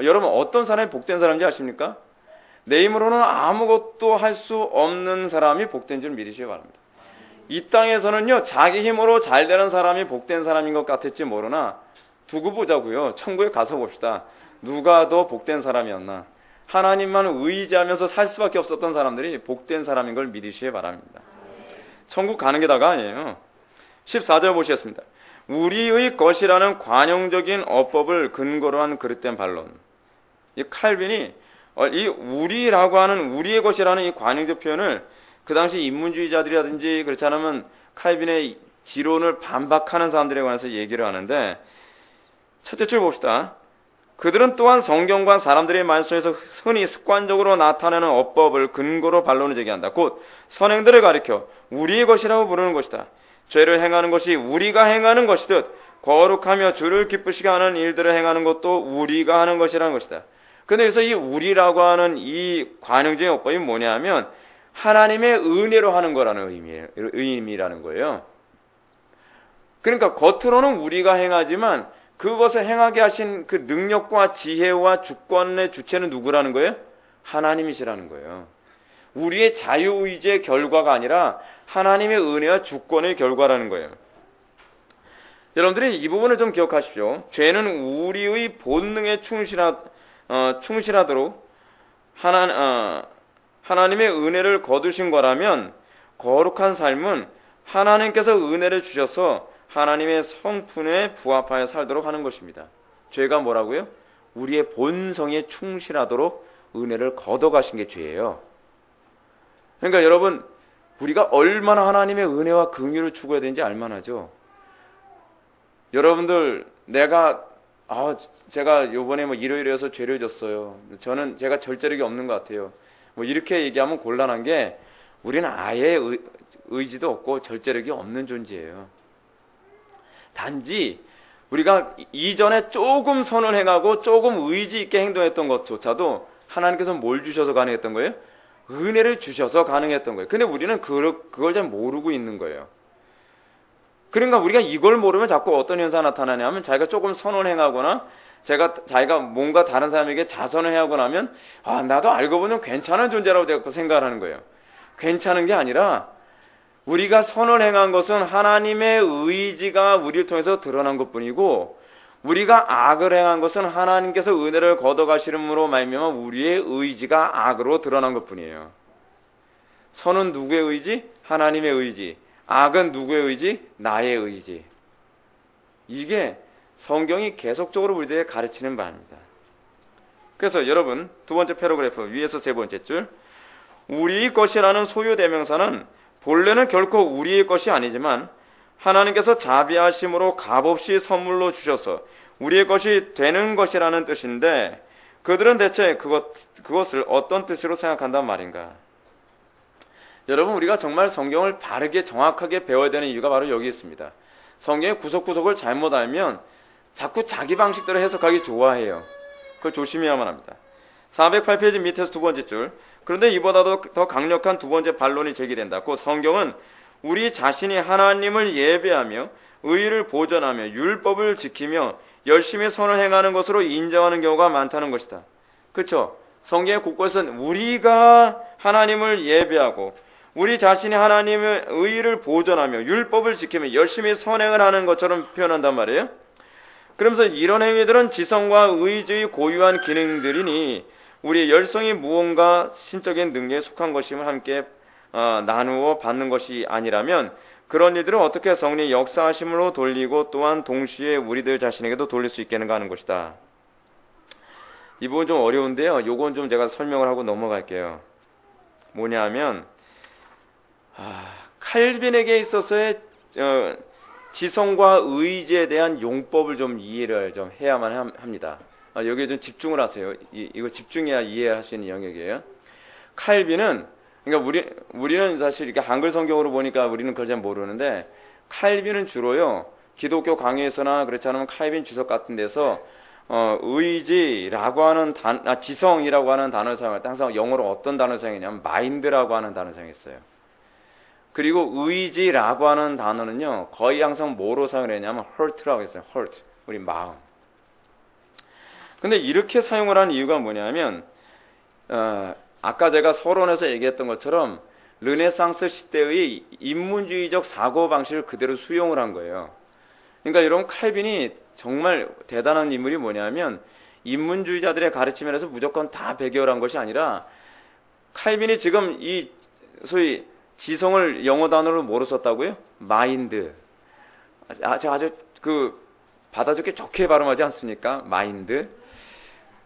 여러분, 어떤 사람이 복된 사람인지 아십니까? 내 힘으로는 아무것도 할 수 없는 사람이 복된 줄 믿으시기 바랍니다. 이 땅에서는요, 자기 힘으로 잘 되는 사람이 복된 사람인 것 같을지 모르나 두고 보자고요. 천국에 가서 봅시다. 누가 더 복된 사람이었나? 하나님만 의지하면서 살 수밖에 없었던 사람들이 복된 사람인 걸 믿으시기 바랍니다. 천국 가는 게 다가 아니에요. 14절 보시겠습니다. 우리의 것이라는 관용적인 어법을 근거로 한 그릇된 반론. 이 칼빈이 이 우리라고 하는 우리의 것이라는 이 관용적 표현을 그 당시 인문주의자들이라든지 그렇지 않으면 칼빈의 지론을 반박하는 사람들에 관해서 얘기를 하는데, 첫째 줄 봅시다. 그들은 또한 성경과 사람들의 말 속에서 흔히 습관적으로 나타내는 어법을 근거로 반론을 제기한다. 곧 선행들을 가리켜 우리의 것이라고 부르는 것이다. 죄를 행하는 것이 우리가 행하는 것이듯 거룩하며 주를 기쁘시게 하는 일들을 행하는 것도 우리가 하는 것이라는 것이다. 그런데 여기서 이 우리라고 하는 이 관용적인 어법이 뭐냐면 하나님의 은혜로 하는 거라는 의미라는 거예요. 그러니까 겉으로는 우리가 행하지만 그것을 행하게 하신 그 능력과 지혜와 주권의 주체는 누구라는 거예요? 하나님이시라는 거예요. 우리의 자유의지의 결과가 아니라 하나님의 은혜와 주권의 결과라는 거예요. 여러분들이 이 부분을 좀 기억하십시오. 죄는 우리의 본능에 충실하도록 하나님의 은혜를 거두신 거라면 거룩한 삶은 하나님께서 은혜를 주셔서 하나님의 성품에 부합하여 살도록 하는 것입니다. 죄가 뭐라고요? 우리의 본성에 충실하도록 은혜를 걷어가신 게 죄예요. 그러니까 여러분, 우리가 얼마나 하나님의 은혜와 긍휼을 추구해야 되는지 알만하죠. 여러분들, 제가 요번에 일요일에서 죄를 졌어요. 제가 절제력이 없는 것 같아요. 이렇게 얘기하면 곤란한 게 우리는 아예 의지도 없고 절제력이 없는 존재예요. 단지 우리가 이전에 조금 선을 행하고 조금 의지 있게 행동했던 것조차도 하나님께서 뭘 주셔서 가능했던 거예요? 은혜를 주셔서 가능했던 거예요. 근데 우리는 그걸 잘 모르고 있는 거예요. 그러니까 우리가 이걸 모르면 자꾸 어떤 현상이 나타나냐면 자기가 조금 선을 행하거나 자기가 뭔가 다른 사람에게 자선을 해하고 나면 나도 알고 보면 괜찮은 존재라고 생각하는 거예요. 괜찮은 게 아니라 우리가 선을 행한 것은 하나님의 의지가 우리를 통해서 드러난 것뿐이고 우리가 악을 행한 것은 하나님께서 은혜를 걷어가시름으로 말미암아 우리의 의지가 악으로 드러난 것뿐이에요. 선은 누구의 의지? 하나님의 의지. 악은 누구의 의지? 나의 의지. 이게 성경이 계속적으로 우리들에게 가르치는 바입니다. 그래서 여러분, 두 번째 패러그래프 위에서 세 번째 줄, 우리의 것이라는 소유 대명사는 본래는 결코 우리의 것이 아니지만 하나님께서 자비하심으로 값없이 선물로 주셔서 우리의 것이 되는 것이라는 뜻인데 그들은 대체 그것을 어떤 뜻으로 생각한단 말인가? 여러분, 우리가 정말 성경을 바르게 정확하게 배워야 되는 이유가 바로 여기 있습니다. 성경의 구석구석을 잘못 알면 자꾸 자기 방식대로 해석하기 좋아해요. 그걸 조심해야만 합니다. 408페이지 밑에서 두 번째 줄. 그런데 이보다도 더 강력한 두 번째 반론이 제기된다. 곧 성경은 우리 자신이 하나님을 예배하며 의를 보존하며 율법을 지키며 열심히 선을 행하는 것으로 인정하는 경우가 많다는 것이다. 그렇죠? 성경의 곳곳은 우리가 하나님을 예배하고 우리 자신이 하나님의 의를 보존하며 율법을 지키며 열심히 선행을 하는 것처럼 표현한단 말이에요. 그러면서 이런 행위들은 지성과 의지의 고유한 기능들이니 우리의 열성이 무언가 신적인 능력에 속한 것임을 함께 나누어 받는 것이 아니라면 그런 일들을 어떻게 성령의 역사하심으로 돌리고 또한 동시에 우리들 자신에게도 돌릴 수 있겠는가 하는 것이다. 이 부분 좀 어려운데요. 요건 좀 제가 설명을 하고 넘어갈게요. 뭐냐면 칼빈에게 있어서의 지성과 의지에 대한 용법을 좀 이해를 좀 해야만 합니다. 여기에 좀 집중을 하세요. 이거 집중해야 이해할 수 있는 영역이에요. 칼빈은, 그러니까 우리는 사실 이렇게 한글 성경으로 보니까 우리는 그걸 잘 모르는데, 칼빈은 주로요, 기독교 강의에서나 그렇지 않으면 칼빈 주석 같은 데서, 의지라고 하는 지성이라고 하는 단어를 사용할 때 항상 영어로 어떤 단어를 사용했냐면, 마인드라고 하는 단어를 사용했어요. 그리고 의지라고 하는 단어는요, 거의 항상 뭐로 사용을 했냐면, hurt라고 했어요. hurt. 우리 마음. 근데 이렇게 사용을 한 이유가 뭐냐면 아까 제가 서론에서 얘기했던 것처럼 르네상스 시대의 인문주의적 사고방식을 그대로 수용을 한 거예요. 그러니까 여러분, 칼빈이 정말 대단한 인물이 뭐냐면 인문주의자들의 가르침에서 무조건 다 배교를 한 것이 아니라 칼빈이 지금 이 소위 지성을 영어 단어로 뭐로 썼다고요? 마인드. 제가 아주 받아주기 좋게 발음하지 않습니까? 마인드.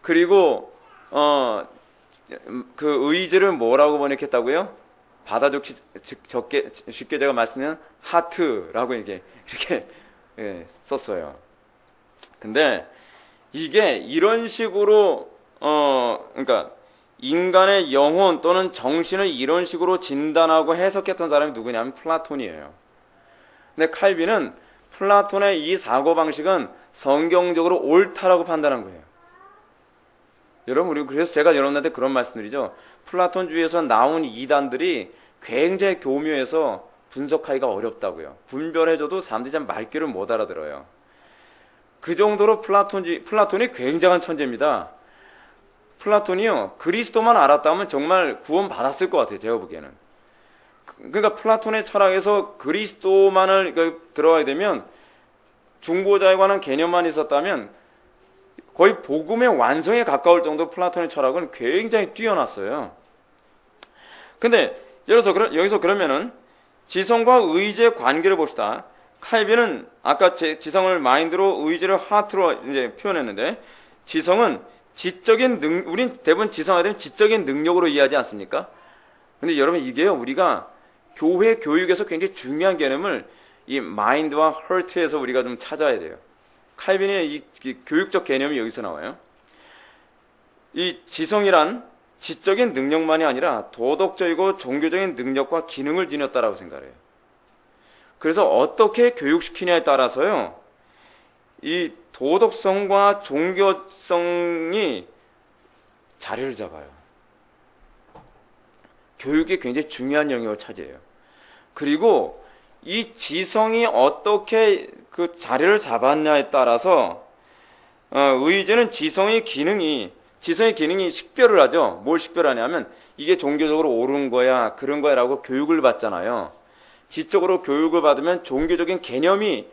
그리고 그 의지를 뭐라고 번역했다고요? 받아주기 쉽게 제가 말씀드리면 하트라고 이렇게 썼어요. 근데 이게 이런 식으로 그러니까 인간의 영혼 또는 정신을 이런 식으로 진단하고 해석했던 사람이 누구냐면 플라톤이에요. 근데 칼빈은 플라톤의 이 사고방식은 성경적으로 옳다라고 판단한 거예요. 여러분, 그래서 제가 여러분한테 그런 말씀드리죠. 플라톤주의에서 나온 이단들이 굉장히 교묘해서 분석하기가 어렵다고요. 분별해줘도 사람들이 참 말귀를 못 알아들어요. 그 정도로 플라톤이 굉장한 천재입니다. 플라톤이요, 그리스도만 알았다면 정말 구원 받았을 것 같아요. 제가 보기에는. 그러니까 플라톤의 철학에서 그리스도만을 들어가게 되면 중보자에 관한 개념만 있었다면 거의 복음의 완성에 가까울 정도 플라톤의 철학은 굉장히 뛰어났어요. 근데 여기서 그러면은 지성과 의지의 관계를 봅시다. 칼빈은 아까 지성을 마인드로 의지를 하트로 이제 표현했는데 지성은 우린 대부분 지성하게 되면 지적인 능력으로 이해하지 않습니까? 근데 여러분, 이게요, 우리가 교회 교육에서 굉장히 중요한 개념을 이 마인드와 hurt에서 우리가 좀 찾아야 돼요. 칼빈의 이 교육적 개념이 여기서 나와요. 이 지성이란 지적인 능력만이 아니라 도덕적이고 종교적인 능력과 기능을 지녔다라고 생각해요. 그래서 어떻게 교육시키냐에 따라서요, 이 도덕성과 종교성이 자리를 잡아요. 교육이 굉장히 중요한 영역을 차지해요. 그리고 이 지성이 어떻게 그 자리를 잡았냐에 따라서 의지는 지성의 기능이 식별을 하죠. 뭘 식별하냐면 이게 종교적으로 옳은 거야, 그런 거야 라고 교육을 받잖아요. 지적으로 교육을 받으면 종교적인 개념이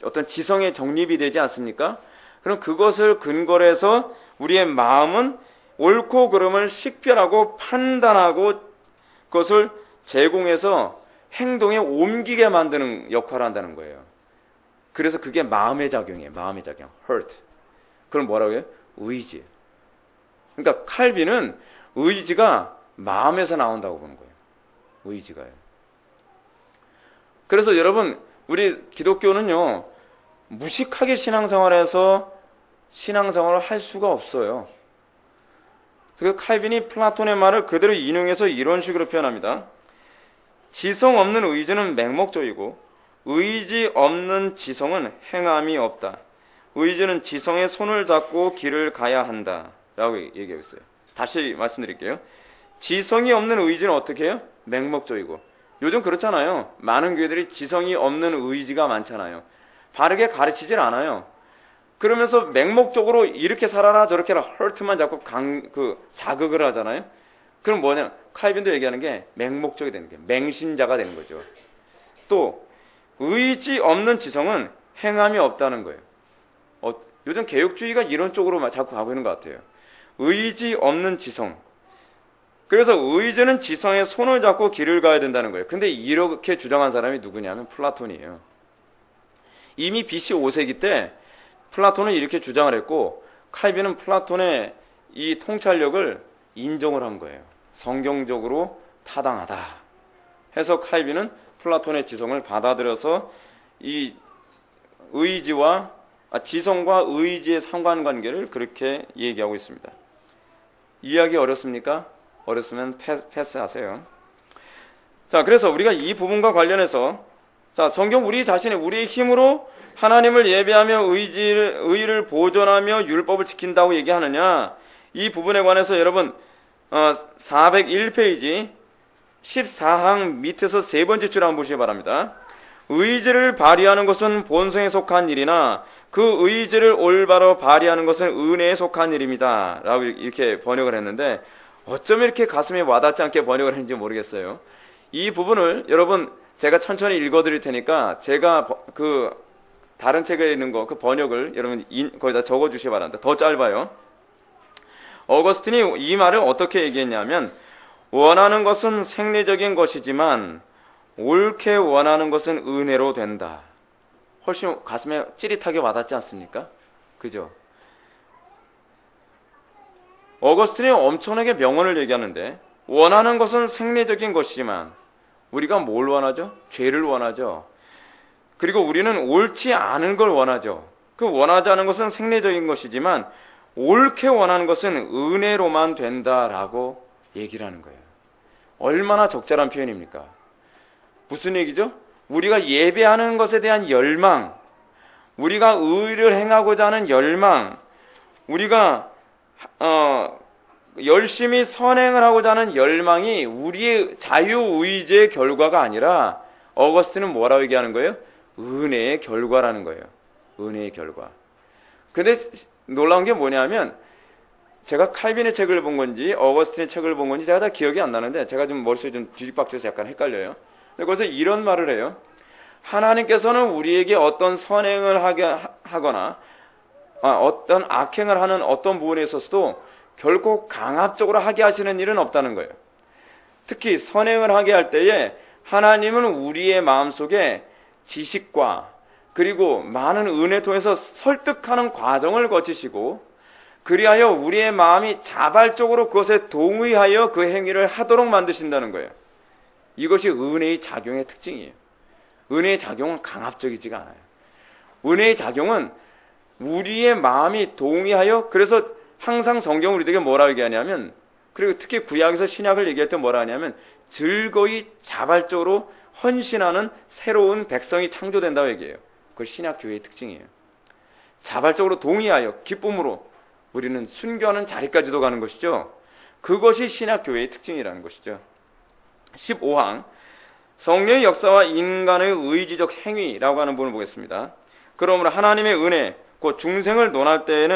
어떤 지성에 정립이 되지 않습니까? 그럼 그것을 근거로 해서 우리의 마음은 옳고 그름을 식별하고 판단하고 그것을 제공해서 행동에 옮기게 만드는 역할을 한다는 거예요. 그래서 그게 마음의 작용이에요. 마음의 작용. hurt. 그럼 뭐라고 해요? 의지. 그러니까 칼빈은 의지가 마음에서 나온다고 보는 거예요. 의지가요. 그래서 여러분, 우리 기독교는요, 무식하게 신앙생활해서 신앙생활을 할 수가 없어요. 그래서 칼빈이 플라톤의 말을 그대로 인용해서 이런 식으로 표현합니다. 지성 없는 의지는 맹목적이고 의지 없는 지성은 행함이 없다. 의지는 지성의 손을 잡고 길을 가야 한다. 라고 얘기하고 있어요. 다시 말씀드릴게요. 지성이 없는 의지는 어떻게 해요? 맹목적이고. 요즘 그렇잖아요. 많은 교회들이 지성이 없는 의지가 많잖아요. 바르게 가르치질 않아요. 그러면서 맹목적으로 이렇게 살아라 저렇게 해라 헐트만 자꾸 자극을 하잖아요. 그럼 뭐냐? 칼빈도 얘기하는 게 맹목적이 되는 게 맹신자가 되는 거죠. 또 의지 없는 지성은 행함이 없다는 거예요. 요즘 개혁주의가 이런 쪽으로 자꾸 가고 있는 것 같아요. 의지 없는 지성. 그래서 의지는 지성의 손을 잡고 길을 가야 된다는 거예요. 근데 이렇게 주장한 사람이 누구냐면 플라톤이에요. 이미 BC 5세기 때 플라톤은 이렇게 주장을 했고 칼빈은 플라톤의 이 통찰력을 인정을 한 거예요. 성경적으로 타당하다 해서 칼빈은 플라톤의 지성을 받아들여서 이 지성과 의지의 상관관계를 그렇게 얘기하고 있습니다. 이해하기 어렵습니까? 어렵으면 패스하세요. 자, 그래서 우리가 이 부분과 관련해서 성경 우리의 힘으로 하나님을 예배하며 의를 보존하며 율법을 지킨다고 얘기하느냐? 이 부분에 관해서 여러분 401페이지 14항 밑에서 세 번째 줄 한번 보시기 바랍니다. 의지를 발휘하는 것은 본성에 속한 일이나 그 의지를 올바로 발휘하는 것은 은혜에 속한 일입니다. 라고 이렇게 번역을 했는데 어쩜 이렇게 가슴에 와닿지 않게 번역을 했는지 모르겠어요. 이 부분을 여러분 제가 천천히 읽어드릴 테니까 제가 다른 책에 있는 그 번역을 여러분 거기다 적어주시기 바랍니다. 더 짧아요. 어거스틴이 이 말을 어떻게 얘기했냐면 원하는 것은 생리적인 것이지만 옳게 원하는 것은 은혜로 된다. 훨씬 가슴에 찌릿하게 와닿지 않습니까? 그죠? 어거스틴이 엄청나게 명언을 얘기하는데 원하는 것은 생리적인 것이지만 우리가 뭘 원하죠? 죄를 원하죠. 그리고 우리는 옳지 않은 걸 원하죠. 그 원하지 않은 것은 생리적인 것이지만 옳게 원하는 것은 은혜로만 된다라고 얘기를 하는 거예요. 얼마나 적절한 표현입니까? 무슨 얘기죠? 우리가 예배하는 것에 대한 열망, 우리가 의를 행하고자 하는 열망, 우리가 열심히 선행을 하고자 하는 열망이 우리의 자유의지의 결과가 아니라 어거스틴은 뭐라고 얘기하는 거예요? 은혜의 결과라는 거예요. 은혜의 결과. 근데 놀라운 게 뭐냐면 제가 칼빈의 책을 본 건지 어거스틴의 책을 본 건지 제가 다 기억이 안 나는데 제가 좀 머릿속에 좀 뒤집박혀서 약간 헷갈려요. 근데 거기서 이런 말을 해요. 하나님께서는 우리에게 어떤 선행을 하거나 어떤 악행을 하는 어떤 부분에 있어서도 결코 강압적으로 하게 하시는 일은 없다는 거예요. 특히 선행을 하게 할 때에 하나님은 우리의 마음속에 지식과 그리고 많은 은혜 통해서 설득하는 과정을 거치시고 그리하여 우리의 마음이 자발적으로 그것에 동의하여 그 행위를 하도록 만드신다는 거예요. 이것이 은혜의 작용의 특징이에요. 은혜의 작용은 강압적이지가 않아요. 은혜의 작용은 우리의 마음이 동의하여 그래서 항상 성경은 우리에게 뭐라고 얘기하냐면 그리고 특히 구약에서 신약을 얘기할 때 뭐라 하냐면 즐거이 자발적으로 헌신하는 새로운 백성이 창조된다고 얘기해요. 그것이 신약교회의 특징이에요. 자발적으로 동의하여 기쁨으로 우리는 순교하는 자리까지도 가는 것이죠. 그것이 신약교회의 특징이라는 것이죠. 15항 성령의 역사와 인간의 의지적 행위라고 하는 부분을 보겠습니다. 그러므로 하나님의 은혜, 곧 중생을 논할 때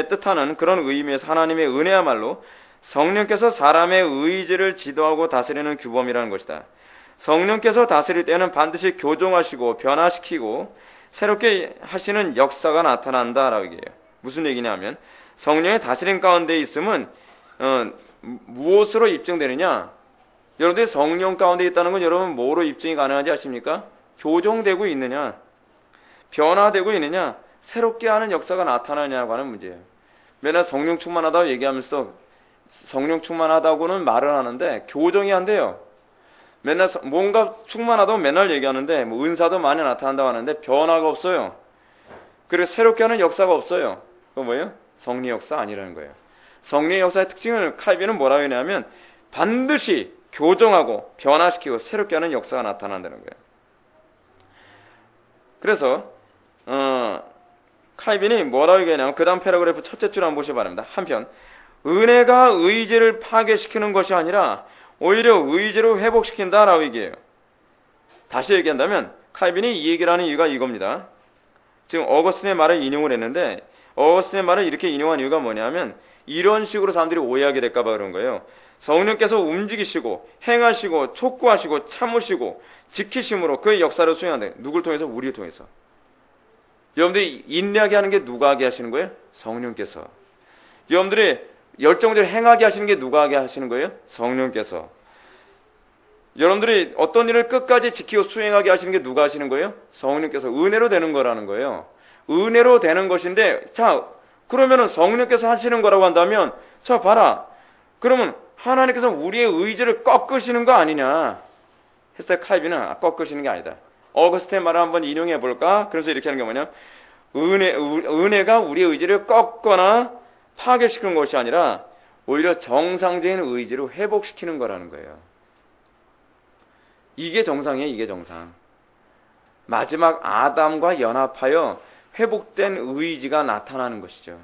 뜻하는 그런 의미에서 하나님의 은혜야말로 성령께서 사람의 의지를 지도하고 다스리는 규범이라는 것이다. 성령께서 다스릴 때는 반드시 교정하시고 변화시키고 새롭게 하시는 역사가 나타난다라고 얘기해요. 무슨 얘기냐면 성령의 다스림 가운데 있음은 무엇으로 입증되느냐? 여러분들이 성령 가운데 있다는 건 여러분 뭐로 입증이 가능한지 아십니까? 교정되고 있느냐? 변화되고 있느냐? 새롭게 하는 역사가 나타나냐고 하는 문제예요. 맨날 성령 충만하다고 얘기하면서 성령 충만하다고는 말을 하는데 교정이 안 돼요. 맨날 뭔가 충만하다고 맨날 얘기하는데 뭐 은사도 많이 나타난다고 하는데 변화가 없어요. 그리고 새롭게 하는 역사가 없어요. 그거 뭐예요? 성리 역사 아니라는 거예요. 성리의 역사의 특징을 칼빈은 뭐라고 했냐면 반드시 교정하고 변화시키고 새롭게 하는 역사가 나타난다는 거예요. 그래서 칼빈이 뭐라고 얘기하냐면 그 다음 패러그래프 첫째 줄 한번 보시기 바랍니다. 한편 은혜가 의지를 파괴시키는 것이 아니라 오히려 의지로 회복시킨다라고 얘기해요. 다시 얘기한다면 칼빈이 이 얘기를 하는 이유가 이겁니다. 지금 어거스틴의 말을 인용을 했는데 어거스틴의 말을 이렇게 인용한 이유가 뭐냐면 이런 식으로 사람들이 오해하게 될까 봐 그런 거예요. 성령께서 움직이시고 행하시고 촉구하시고 참으시고 지키심으로 그의 역사를 수행한다. 누굴 통해서? 우리를 통해서. 여러분들이 인내하게 하는 게 누가 하게 하시는 거예요? 성령께서. 여러분들이 열정대로 행하게 하시는 게 누가 하게 하시는 거예요? 성령께서. 여러분들이 어떤 일을 끝까지 지키고 수행하게 하시는 게 누가 하시는 거예요? 성령께서. 은혜로 되는 거라는 거예요. 은혜로 되는 것인데, 자, 그러면은 성령께서 하시는 거라고 한다면, 자, 봐라. 그러면 하나님께서 우리의 의지를 꺾으시는 거 아니냐? 했을 때 칼빈은 꺾으시는 게 아니다. 어거스틴의 말을 한번 인용해 볼까? 그래서 이렇게 하는 게 뭐냐? 은혜가 우리의 의지를 꺾거나 파괴시키는 것이 아니라 오히려 정상적인 의지로 회복시키는 거라는 거예요. 이게 정상이에요. 이게 정상. 마지막 아담과 연합하여 회복된 의지가 나타나는 것이죠.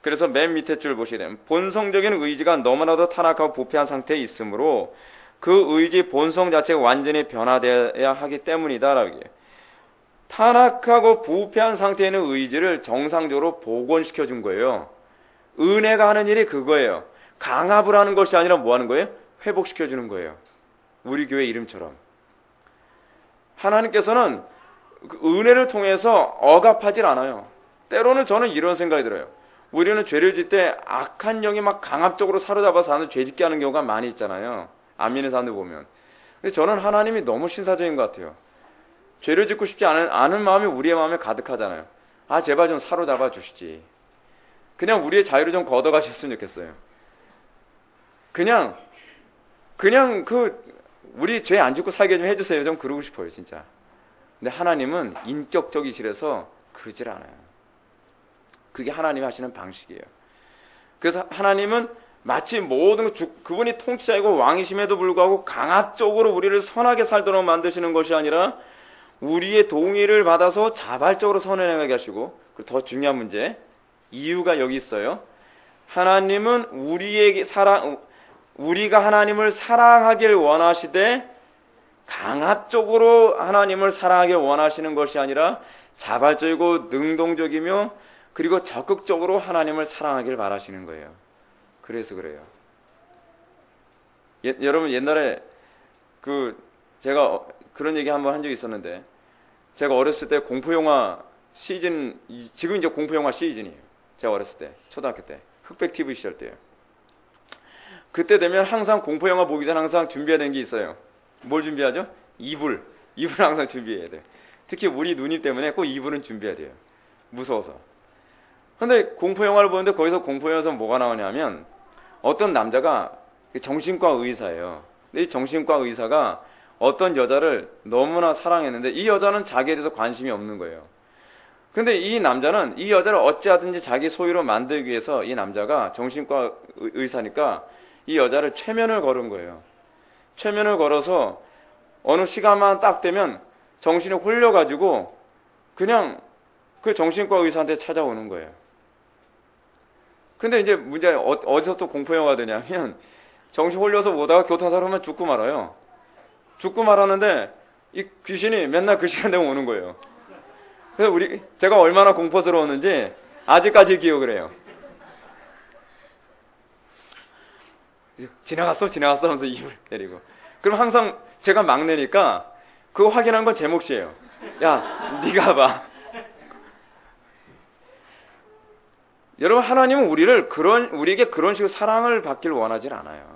그래서 맨 밑에 줄 보시게 되면 본성적인 의지가 너무나도 타락하고 부패한 상태에 있으므로 그 의지 본성 자체가 완전히 변화되어야 하기 때문이다라고 얘기해요. 타락하고 부패한 상태에 있는 의지를 정상적으로 복원시켜 준 거예요. 은혜가 하는 일이 그거예요. 강압을 하는 것이 아니라 뭐 하는 거예요? 회복시켜 주는 거예요. 우리 교회 이름처럼. 하나님께서는 그 은혜를 통해서 억압하질 않아요. 때로는 저는 이런 생각이 들어요. 우리는 죄를 짓 때 악한 영이 막 강압적으로 사로잡아서 사람을 죄 짓게 하는 경우가 많이 있잖아요. 안 믿는 사람들 보면. 근데 저는 하나님이 너무 신사적인 것 같아요. 죄를 짓고 싶지 않은 마음이 우리의 마음에 가득하잖아요. 아, 제발 좀 사로잡아 주시지. 그냥 우리의 자유를 좀 걷어가셨으면 좋겠어요. 그냥 우리 죄 안 짓고 살게 좀 해주세요. 좀 그러고 싶어요, 진짜. 근데 하나님은 인격적이시라서 그러질 않아요. 그게 하나님이 하시는 방식이에요. 그래서 하나님은 마치 모든 그분이 통치자이고 왕이심에도 불구하고 강압적으로 우리를 선하게 살도록 만드시는 것이 아니라 우리의 동의를 받아서 자발적으로 선을 행하게 하시고, 그리고 더 중요한 문제, 이유가 여기 있어요. 하나님은 우리가 하나님을 사랑하길 원하시되 강압적으로 하나님을 사랑하길 원하시는 것이 아니라 자발적이고 능동적이며 그리고 적극적으로 하나님을 사랑하길 바라시는 거예요. 그래서 그래요. 여러분 옛날에 제가 그런 얘기 한번 한 적이 있었는데, 제가 어렸을 때 공포영화 시즌, 지금 이제 공포영화 시즌이에요. 제가 어렸을 때, 초등학교 때, 흑백 TV 시절 때요. 그때 되면 항상 공포영화 보기 전에 항상 준비해야 되는 게 있어요. 뭘 준비하죠? 이불을 항상 준비해야 돼요. 특히 우리 누님 때문에 꼭 이불은 준비해야 돼요. 무서워서. 근데 공포영화를 보는데 거기서 공포영화에서 뭐가 나오냐면 어떤 남자가 정신과 의사예요. 근데 이 정신과 의사가 어떤 여자를 너무나 사랑했는데 이 여자는 자기에 대해서 관심이 없는 거예요. 근데 이 남자는 이 여자를 어찌하든지 자기 소유로 만들기 위해서 이 남자가 정신과 의사니까 이 여자를 최면을 걸은 거예요. 최면을 걸어서 어느 시간만 딱 되면 정신이 홀려가지고 그냥 그 정신과 의사한테 찾아오는 거예요. 근데 이제 문제가 어디서 또 공포영화가 되냐면 정신 홀려서 오다가 교통사고 하면 죽고 말아요. 죽고 말하는데 이 귀신이 맨날 그 시간 되면 오는 거예요. 그래서 제가 얼마나 공포스러웠는지 아직까지 기억을 해요. 지나갔어 하면서 입을 때리고. 그럼 항상 제가 막내니까 그거 확인한 건 제 몫이에요. 야, 네가 봐. 여러분, 하나님은 우리에게 그런 식으로 사랑을 받길 원하질 않아요.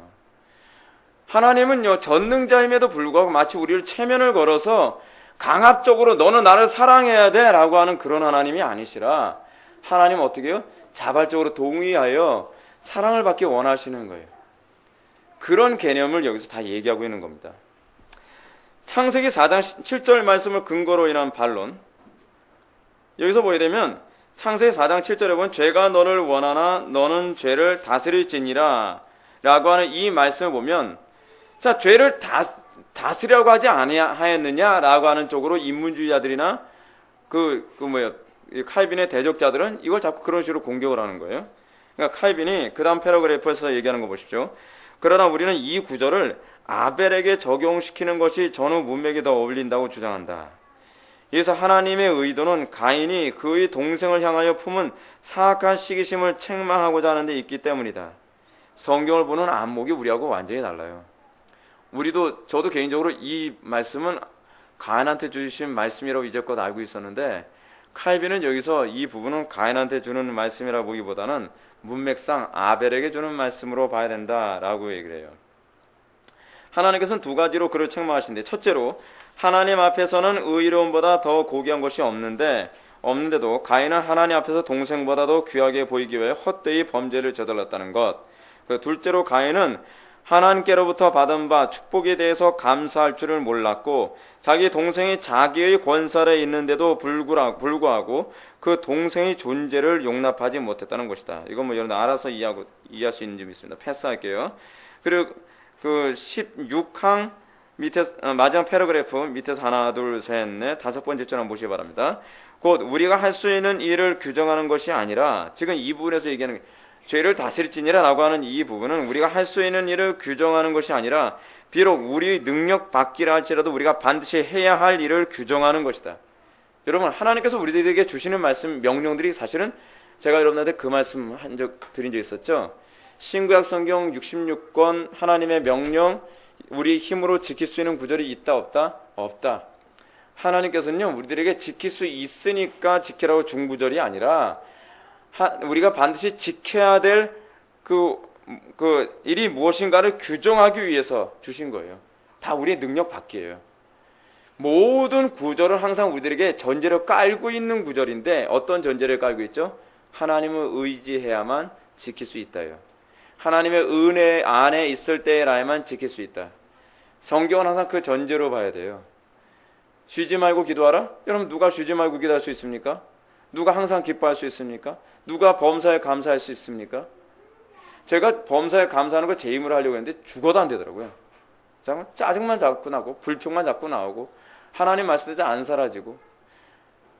하나님은요, 전능자임에도 불구하고 마치 우리를 체면을 걸어서 강압적으로 너는 나를 사랑해야 돼 라고 하는 그런 하나님이 아니시라, 하나님은 어떻게 해요? 자발적으로 동의하여 사랑을 받기 원하시는 거예요. 그런 개념을 여기서 다 얘기하고 있는 겁니다. 창세기 4장 7절 말씀을 근거로 인한 반론. 여기서 보게 되면 창세기 4장 7절에 보면 죄가 너를 원하나 너는 죄를 다스릴지니라 라고 하는 이 말씀을 보면, 자, 죄를 다스리라고 하지 아니하였느냐라고 하는 쪽으로 인문주의자들이나 칼빈의 대적자들은 이걸 자꾸 그런 식으로 공격을 하는 거예요. 그러니까 칼빈이 그 다음 패러그래프에서 얘기하는 거 보십시오. 그러나 우리는 이 구절을 아벨에게 적용시키는 것이 전후 문맥에 더 어울린다고 주장한다. 여기서 하나님의 의도는 가인이 그의 동생을 향하여 품은 사악한 시기심을 책망하고자 하는 데 있기 때문이다. 성경을 보는 안목이 우리하고 완전히 달라요. 저도 개인적으로 이 말씀은 가인한테 주신 말씀이라고 이제껏 알고 있었는데, 칼빈은 여기서 이 부분은 가인한테 주는 말씀이라 보기보다는 문맥상 아벨에게 주는 말씀으로 봐야 된다라고 얘기를 해요. 하나님께서는 두 가지로 그를 책망하신데, 첫째로 하나님 앞에서는 의로움보다 더 고귀한 것이 없는데도 가인은 하나님 앞에서 동생보다도 귀하게 보이기 위해 헛되이 범죄를 저질렀다는 것. 둘째로 가인은 하나님께로부터 받은 바 축복에 대해서 감사할 줄을 몰랐고 자기 동생이 자기의 권살에 있는데도 불구하고 그 동생의 존재를 용납하지 못했다는 것이다. 이건 여러분 알아서 이해할 수 있는 점이 있습니다. 패스할게요. 그리고 그 16항 밑에 마지막 패러그래프 밑에서 하나 둘 셋 넷 다섯 번째 줄 한번 보시기 바랍니다. 곧 우리가 할 수 있는 일을 규정하는 것이 아니라, 지금 이 부분에서 얘기하는 죄를 다스릴지니라 라고 하는 이 부분은 우리가 할 수 있는 일을 규정하는 것이 아니라 비록 우리 능력 밖이라 할지라도 우리가 반드시 해야 할 일을 규정하는 것이다. 여러분, 하나님께서 우리들에게 주시는 말씀, 명령들이 사실은 제가 여러분한테 그 말씀 드린 적 있었죠. 신구약 성경 66권 하나님의 명령, 우리 힘으로 지킬 수 있는 구절이 있다 없다? 없다. 하나님께서는요, 우리들에게 지킬 수 있으니까 지키라고 준 구절이 아니라 우리가 반드시 지켜야 될 그 일이 무엇인가를 규정하기 위해서 주신 거예요. 다 우리의 능력 밖이에요. 모든 구절은 항상 우리들에게 전제를 깔고 있는 구절인데, 어떤 전제를 깔고 있죠? 하나님을 의지해야만 지킬 수 있다요. 하나님의 은혜 안에 있을 때라야만 지킬 수 있다. 성경은 항상 그 전제로 봐야 돼요. 쉬지 말고 기도하라? 여러분, 누가 쉬지 말고 기도할 수 있습니까? 누가 항상 기뻐할 수 있습니까? 누가 범사에 감사할 수 있습니까? 제가 범사에 감사하는 거 제 힘으로 하려고 했는데 죽어도 안 되더라고요. 짜증만 자꾸 나고 불평만 자꾸 나오고 하나님 말씀대로 안 사라지고.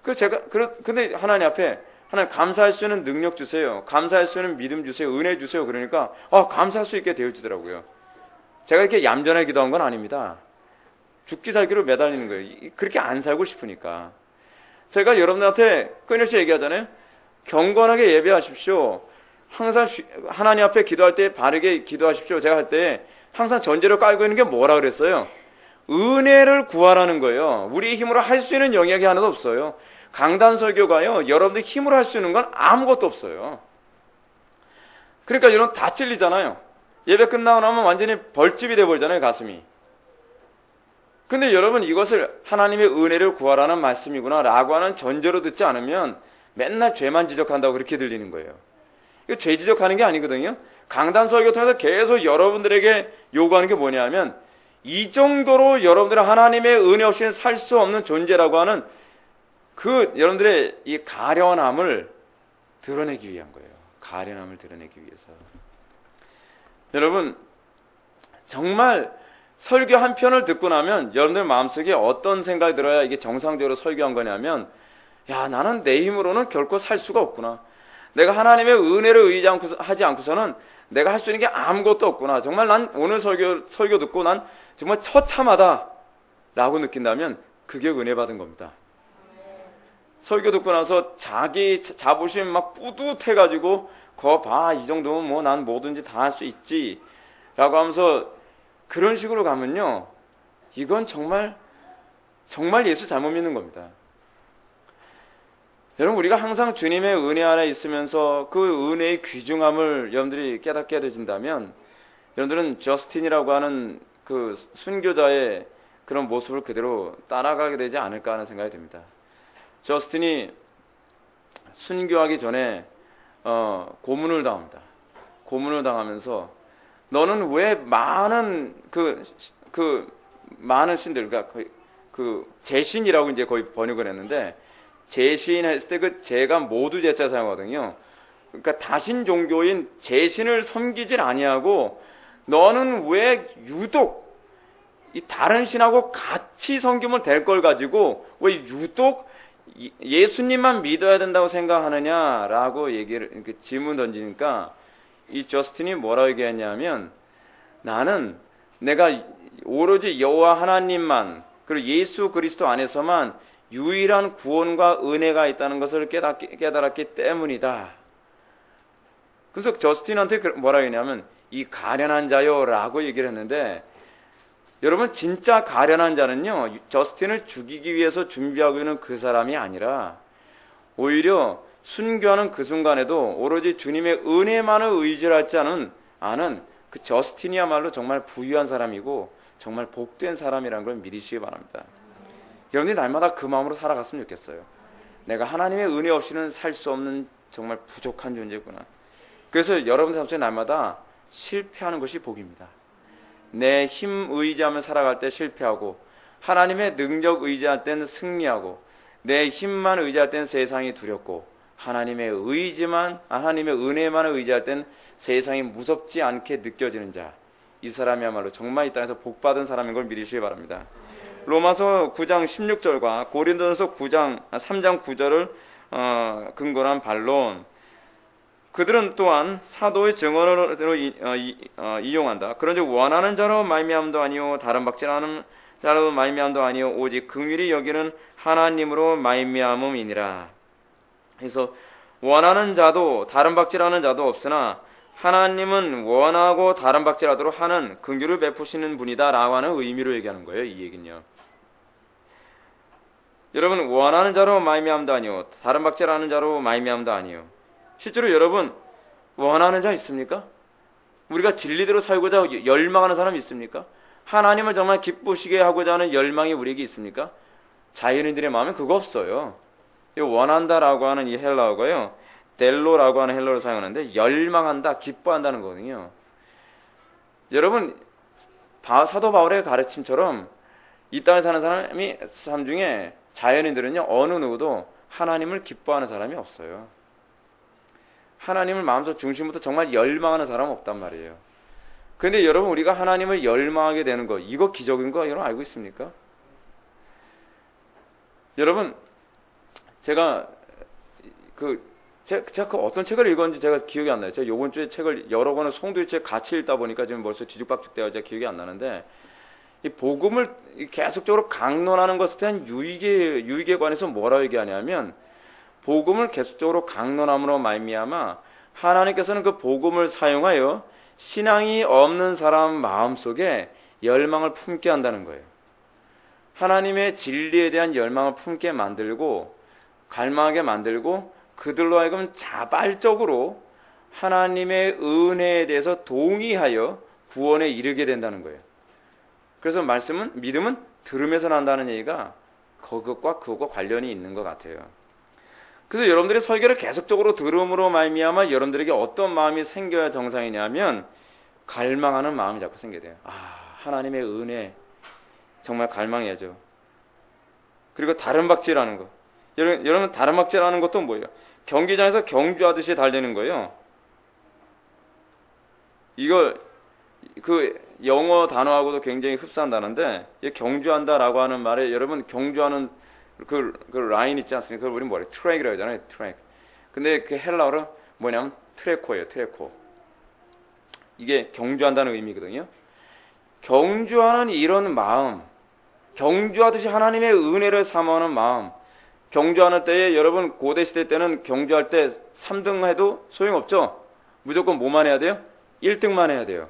근데 하나님 앞에 하나님 감사할 수 있는 능력 주세요. 감사할 수 있는 믿음 주세요. 은혜 주세요. 그러니까 감사할 수 있게 되어주더라고요. 제가 이렇게 얌전하게 기도한 건 아닙니다. 죽기 살기로 매달리는 거예요. 그렇게 안 살고 싶으니까. 제가 여러분한테 끊임없이 얘기하잖아요. 경건하게 예배하십시오. 항상 하나님 앞에 기도할 때 바르게 기도하십시오. 제가 할 때 항상 전제를 깔고 있는 게 뭐라 그랬어요? 은혜를 구하라는 거예요. 우리 힘으로 할 수 있는 영역이 하나도 없어요. 강단 설교가요, 여러분들 힘으로 할 수 있는 건 아무것도 없어요. 그러니까 여러분 다 찔리잖아요. 예배 끝나고 나면 완전히 벌집이 돼버리잖아요, 가슴이. 근데 여러분, 이것을 하나님의 은혜를 구하라는 말씀이구나 라고 하는 전제로 듣지 않으면 맨날 죄만 지적한다고 그렇게 들리는 거예요. 이거 죄 지적하는 게 아니거든요. 강단 설교 통해서 계속 여러분들에게 요구하는 게 뭐냐면, 이 정도로 여러분들은 하나님의 은혜 없이는 살 수 없는 존재라고 하는 여러분들의 이 가련함을 드러내기 위한 거예요. 가련함을 드러내기 위해서. 여러분, 정말 설교 한 편을 듣고 나면 여러분들 마음속에 어떤 생각이 들어야 이게 정상적으로 설교한 거냐면, 나는 내 힘으로는 결코 살 수가 없구나. 내가 하나님의 은혜를 의지하지 않고서는 내가 할 수 있는 게 아무것도 없구나. 정말 난 오늘 설교 듣고 난 정말 처참하다 라고 느낀다면 그게 은혜 받은 겁니다. 설교 듣고 나서 자기 자부심 막 뿌듯해가지고 거 봐, 이 정도면 뭐 난 뭐든지 다 할 수 있지 라고 하면서 그런 식으로 가면요, 이건 정말 예수 잘못 믿는 겁니다. 여러분, 우리가 항상 주님의 은혜 안에 있으면서 그 은혜의 귀중함을 여러분들이 깨닫게 되진다면, 여러분들은 저스틴이라고 하는 그 순교자의 그런 모습을 그대로 따라가게 되지 않을까 하는 생각이 듭니다. 저스틴이 순교하기 전에 고문을 당합니다. 고문을 당하면서 너는 왜 많은 많은 신들, 그러니까 거의 제신이라고 이제 거의 번역을 했는데, 제신 했을 때 그 제가 모두 제자 사용하거든요. 그러니까 다신 종교인 제신을 섬기질 아니하고 너는 왜 유독 이 다른 신하고 같이 섬기면 될 걸 가지고 왜 유독 예수님만 믿어야 된다고 생각하느냐라고 얘기를 이렇게 질문 던지니까 이 저스틴이 뭐라고 얘기했냐면 나는 내가 오로지 여호와 하나님만 그리고 예수 그리스도 안에서만 유일한 구원과 은혜가 있다는 것을 깨달았기 때문이다. 그래서 저스틴한테 뭐라고 했냐면 이 가련한 자요라고 얘기를 했는데 여러분 진짜 가련한 자는요 저스틴을 죽이기 위해서 준비하고 있는 그 사람이 아니라 오히려 순교하는 그 순간에도 오로지 주님의 은혜만을 의지하지 않은 그 저스틴이야말로 정말 부유한 사람이고 정말 복된 사람이라는 걸 믿으시기 바랍니다. 여러분이 날마다 그 마음으로 살아갔으면 좋겠어요. 내가 하나님의 은혜 없이는 살 수 없는 정말 부족한 존재구나. 그래서 여러분 삶 속에 날마다 실패하는 것이 복입니다. 내 힘 의지하며 살아갈 때 실패하고 하나님의 능력 의지할 때는 승리하고 내 힘만 의지할 때는 세상이 두렵고 하나님의 은혜만 의지할 때는 세상이 무섭지 않게 느껴지는 자, 이 사람이야말로 정말 이 땅에서 복받은 사람인 걸 믿으시기 바랍니다. 로마서 9장 16절과 고린도전서 3장 9절을 근거로 한 반론. 그들은 또한 사도의 증언으로 이용한다. 그런즉 원하는 자로 말미암도 아니요 다른 박질하는 자로 말미암도 아니요 오직 긍휼히 여기는 하나님으로 말미암음이니라. 그래서 원하는 자도 다른 박질하는 자도 없으나 하나님은 원하고 다른 박질하도록 하는 긍휼을 베푸시는 분이다라고 하는 의미로 얘기하는 거예요. 이 얘기는요. 여러분 원하는 자로 말미암도 아니요 다른 박질하는 자로 말미암도 아니요. 실제로 여러분 원하는 자 있습니까? 우리가 진리대로 살고자 열망하는 사람이 있습니까? 하나님을 정말 기쁘시게 하고자 하는 열망이 우리에게 있습니까? 자연인들의 마음에 그거 없어요. 이 원한다라고 하는 이 헬라어가요 델로라고 하는 헬라어를 사용하는데 열망한다, 기뻐한다는 거거든요. 여러분 사도 바울의 가르침처럼 이 땅에 사는 사람 중에 자연인들은요 어느 누구도 하나님을 기뻐하는 사람이 없어요. 하나님을 마음속 중심부터 정말 열망하는 사람은 없단 말이에요. 그런데 여러분 우리가 하나님을 열망하게 되는 거 이거 기적인 거 여러분 알고 있습니까? 여러분 제가 그 어떤 책을 읽었는지 제가 기억이 안 나요. 제가 요번 주에 책을 여러 권을 송두리 책 같이 읽다 보니까 지금 벌써 뒤죽박죽 되어 제가 기억이 안 나는데 이 복음을 계속적으로 강론하는 것에 대한 유익에 관해서 뭐라고 얘기하냐면 복음을 계속적으로 강론함으로 말미암아 하나님께서는 그 복음을 사용하여 신앙이 없는 사람 마음속에 열망을 품게 한다는 거예요. 하나님의 진리에 대한 열망을 품게 만들고 갈망하게 만들고 그들로 하여금 자발적으로 하나님의 은혜에 대해서 동의하여 구원에 이르게 된다는 거예요. 그래서 믿음은 들음에서 난다는 얘기가 그것과 관련이 있는 것 같아요. 그래서 여러분들이 설교를 계속적으로 들음으로 말미암아 여러분들에게 어떤 마음이 생겨야 정상이냐면 갈망하는 마음이 자꾸 생겨야 돼요. 하나님의 은혜 정말 갈망해야죠. 그리고 다른 박질하는 거. 여러분 다른 박질하는 것도 뭐예요? 경기장에서 경주하듯이 달리는 거예요. 이걸 영어 단어하고도 굉장히 흡사한 단어인데 경주한다라고 하는 말에 여러분 경주하는 그 라인 있지 않습니까? 그걸 우리는 뭐래? 트랙이라고 하잖아요. 트랙. 근데 그 헬라어로 뭐냐면 트레코예요. 트레코. 이게 경주한다는 의미거든요. 경주하는 이런 마음, 경주하듯이 하나님의 은혜를 사모하는 마음, 경주하는 때에 여러분 고대 시대 때는 경주할 때 3등 해도 소용없죠. 무조건 뭐만 해야 돼요? 1등만 해야 돼요.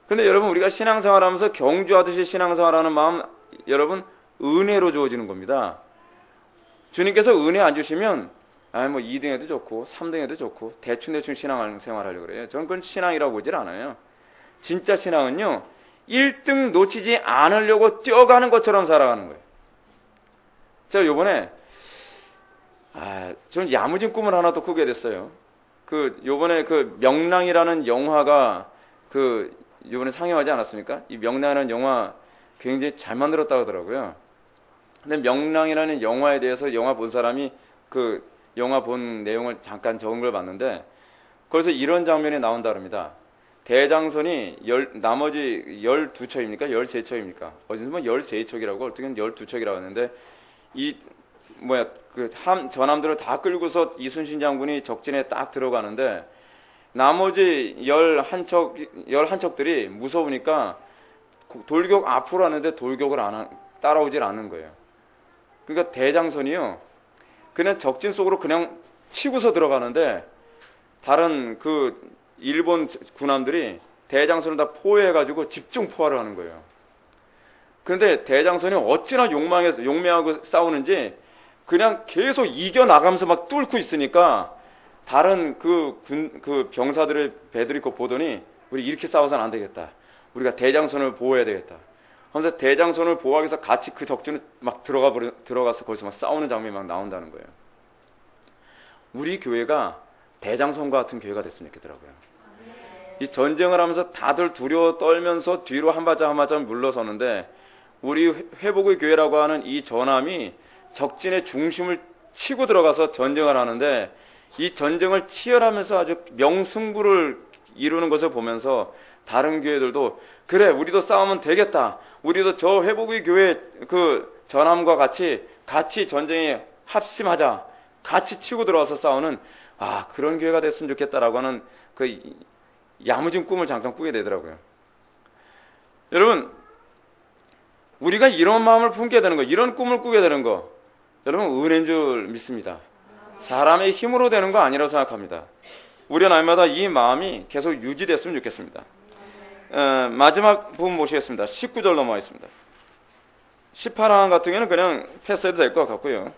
근데 여러분 우리가 신앙생활하면서 경주하듯이 신앙생활하는 마음 여러분 은혜로 주어지는 겁니다. 주님께서 은혜 안 주시면 2등 해도 좋고 3등 해도 좋고 대충 신앙생활하려고 그래요. 저는 그건 신앙이라고 보질 않아요. 진짜 신앙은요 1등 놓치지 않으려고 뛰어가는 것처럼 살아가는 거예요. 제가 요번에 저는 야무진 꿈을 하나 또 꾸게 됐어요. 요번에 명랑이라는 영화가 그 이번에 상영하지 않았습니까? 이 명랑이라는 영화 굉장히 잘 만들었다고 하더라고요. 근데 명랑이라는 영화에 대해서 영화 본 사람이 그 영화 본 내용을 잠깐 적은 걸 봤는데 거기서 이런 장면이 나온다 그럽니다. 대장선이 나머지 12척입니까? 13척입니까? 어디서 뭐 13척이라고 어떻게는 12척이라고 하는데 전함들을 다 끌고서 이순신 장군이 적진에 딱 들어가는데 나머지 11척들이 무서우니까 돌격 앞으로 하는데 돌격을 따라오질 않는 거예요. 그러니까 대장선이요. 그냥 적진 속으로 그냥 치고서 들어가는데 다른 그 일본 군함들이 대장선을 다 포위해가지고 집중 포화를 하는 거예요. 그런데 대장선이 어찌나 용맹하고 싸우는지 그냥 계속 이겨나가면서 막 뚫고 있으니까 다른 그 병사들의 배들이 그 보더니 우리 이렇게 싸워서는 안 되겠다. 우리가 대장선을 보호해야 되겠다. 하면서 대장선을 보호하기 위해서 같이 그 적진을 막 들어가서 거기서 막 싸우는 장면이 막 나온다는 거예요. 우리 교회가 대장선과 같은 교회가 됐으면 좋겠더라고요. 이 전쟁을 하면서 다들 두려워 떨면서 뒤로 한 발짝 물러서는데 우리 회복의 교회라고 하는 이 전함이 적진의 중심을 치고 들어가서 전쟁을 하는데 이 전쟁을 치열하면서 아주 명승부를 이루는 것을 보면서 다른 교회들도 그래 우리도 싸우면 되겠다. 우리도 저 회복의 교회 그 전함과 같이 전쟁에 합심하자. 같이 치고 들어와서 싸우는 그런 교회가 됐으면 좋겠다라고 하는 그 야무진 꿈을 잠깐 꾸게 되더라고요. 여러분 우리가 이런 마음을 품게 되는 거, 이런 꿈을 꾸게 되는 거 여러분 은혜인 줄 믿습니다. 사람의 힘으로 되는 거 아니라고 생각합니다. 우리 날마다 이 마음이 계속 유지됐으면 좋겠습니다. 마지막 부분 보시겠습니다. 19절 넘어가겠습니다. 18항 같은 경우는 그냥 패스해도 될 것 같고요.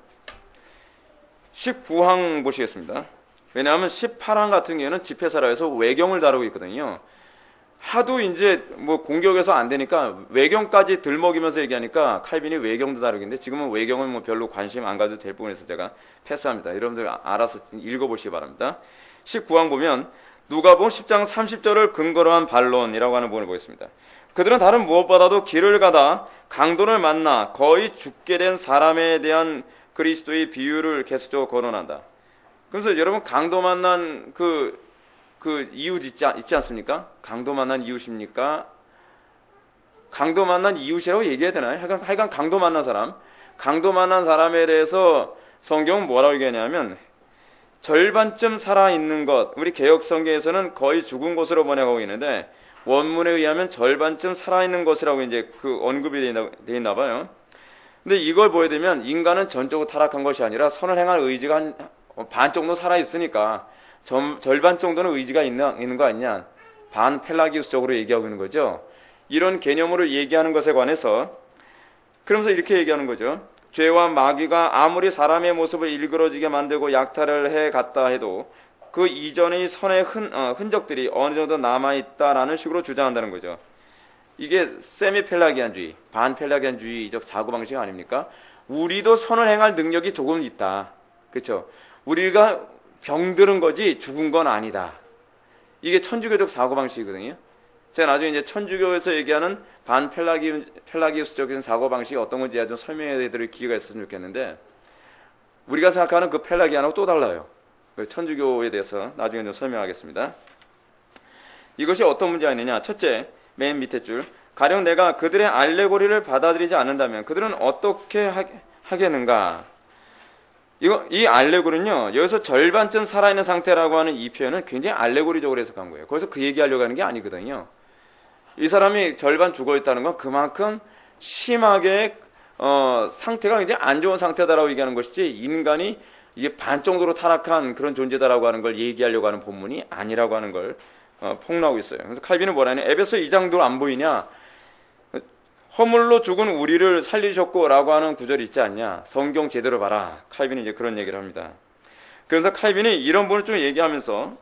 19항 보시겠습니다. 왜냐하면 18항 같은 경우는 집회사라에서 외경을 다루고 있거든요. 하도 이제 뭐 공격해서 안 되니까 외경까지 들먹이면서 얘기하니까 칼빈이 외경도 다루겠는데 지금은 외경은 뭐 별로 관심 안 가도 될 부분에서 제가 패스합니다. 여러분들 알아서 읽어보시기 바랍니다. 19항 보면 누가복음 10장 30절을 근거로 한 반론이라고 하는 부분을 보겠습니다. 그들은 다른 무엇보다도 길을 가다 강도를 만나 거의 죽게 된 사람에 대한 그리스도의 비유를 계속적으로 거론한다. 그래서 여러분 강도 만난 그 이웃 있지 않습니까? 강도 만난 이웃입니까? 강도 만난 이웃이라고 얘기해야 되나요? 하여간 강도 만난 사람에 대해서 성경은 뭐라고 얘기하냐면 절반쯤 살아있는 것, 우리 개혁성경에서는 거의 죽은 것으로 번역하고 있는데 원문에 의하면 절반쯤 살아있는 것이라고 이제 그 언급이 되어 있나 봐요. 근데 이걸 보게 되면 인간은 전적으로 타락한 것이 아니라 선을 행할 의지가 한 반 정도 살아있으니까 절반 정도는 의지가 있는 거 아니냐. 반 펠라기우스적으로 얘기하고 있는 거죠. 이런 개념으로 얘기하는 것에 관해서 그러면서 이렇게 얘기하는 거죠. 죄와 마귀가 아무리 사람의 모습을 일그러지게 만들고 약탈을 해갔다 해도 그 이전의 선의 흔적들이 어느 정도 남아있다라는 식으로 주장한다는 거죠. 이게 세미펠라기안주의, 반펠라기안주의적 사고방식 아닙니까? 우리도 선을 행할 능력이 조금 있다. 그렇죠? 우리가 병들은 거지 죽은 건 아니다. 이게 천주교적 사고방식이거든요. 제가 나중에 이제 천주교에서 얘기하는 반펠라기우스적인 사고방식이 어떤 건지 좀 설명해 드릴 기회가 있었으면 좋겠는데 우리가 생각하는 그 펠라기안하고 또 달라요. 천주교에 대해서 나중에 좀 설명하겠습니다. 이것이 어떤 문제가 있느냐. 첫째, 맨 밑에 줄. 가령 내가 그들의 알레고리를 받아들이지 않는다면 그들은 어떻게 하겠는가. 이 알레고리는요, 여기서 절반쯤 살아있는 상태라고 하는 이 표현은 굉장히 알레고리적으로 해석한 거예요. 거기서 그 얘기하려고 하는 게 아니거든요. 이 사람이 절반 죽어있다는 건 그만큼 심하게, 상태가 굉장히 안 좋은 상태다라고 얘기하는 것이지, 인간이 이게 반 정도로 타락한 그런 존재다라고 하는 걸 얘기하려고 하는 본문이 아니라고 하는 걸, 폭로하고 있어요. 그래서 칼빈은 뭐라 하냐, 에베소 2장도 안 보이냐? 허물로 죽은 우리를 살리셨고 라고 하는 구절이 있지 않냐. 성경 제대로 봐라. 칼빈이 이제 그런 얘기를 합니다. 그래서 칼빈이 이런 부분을 좀 얘기하면서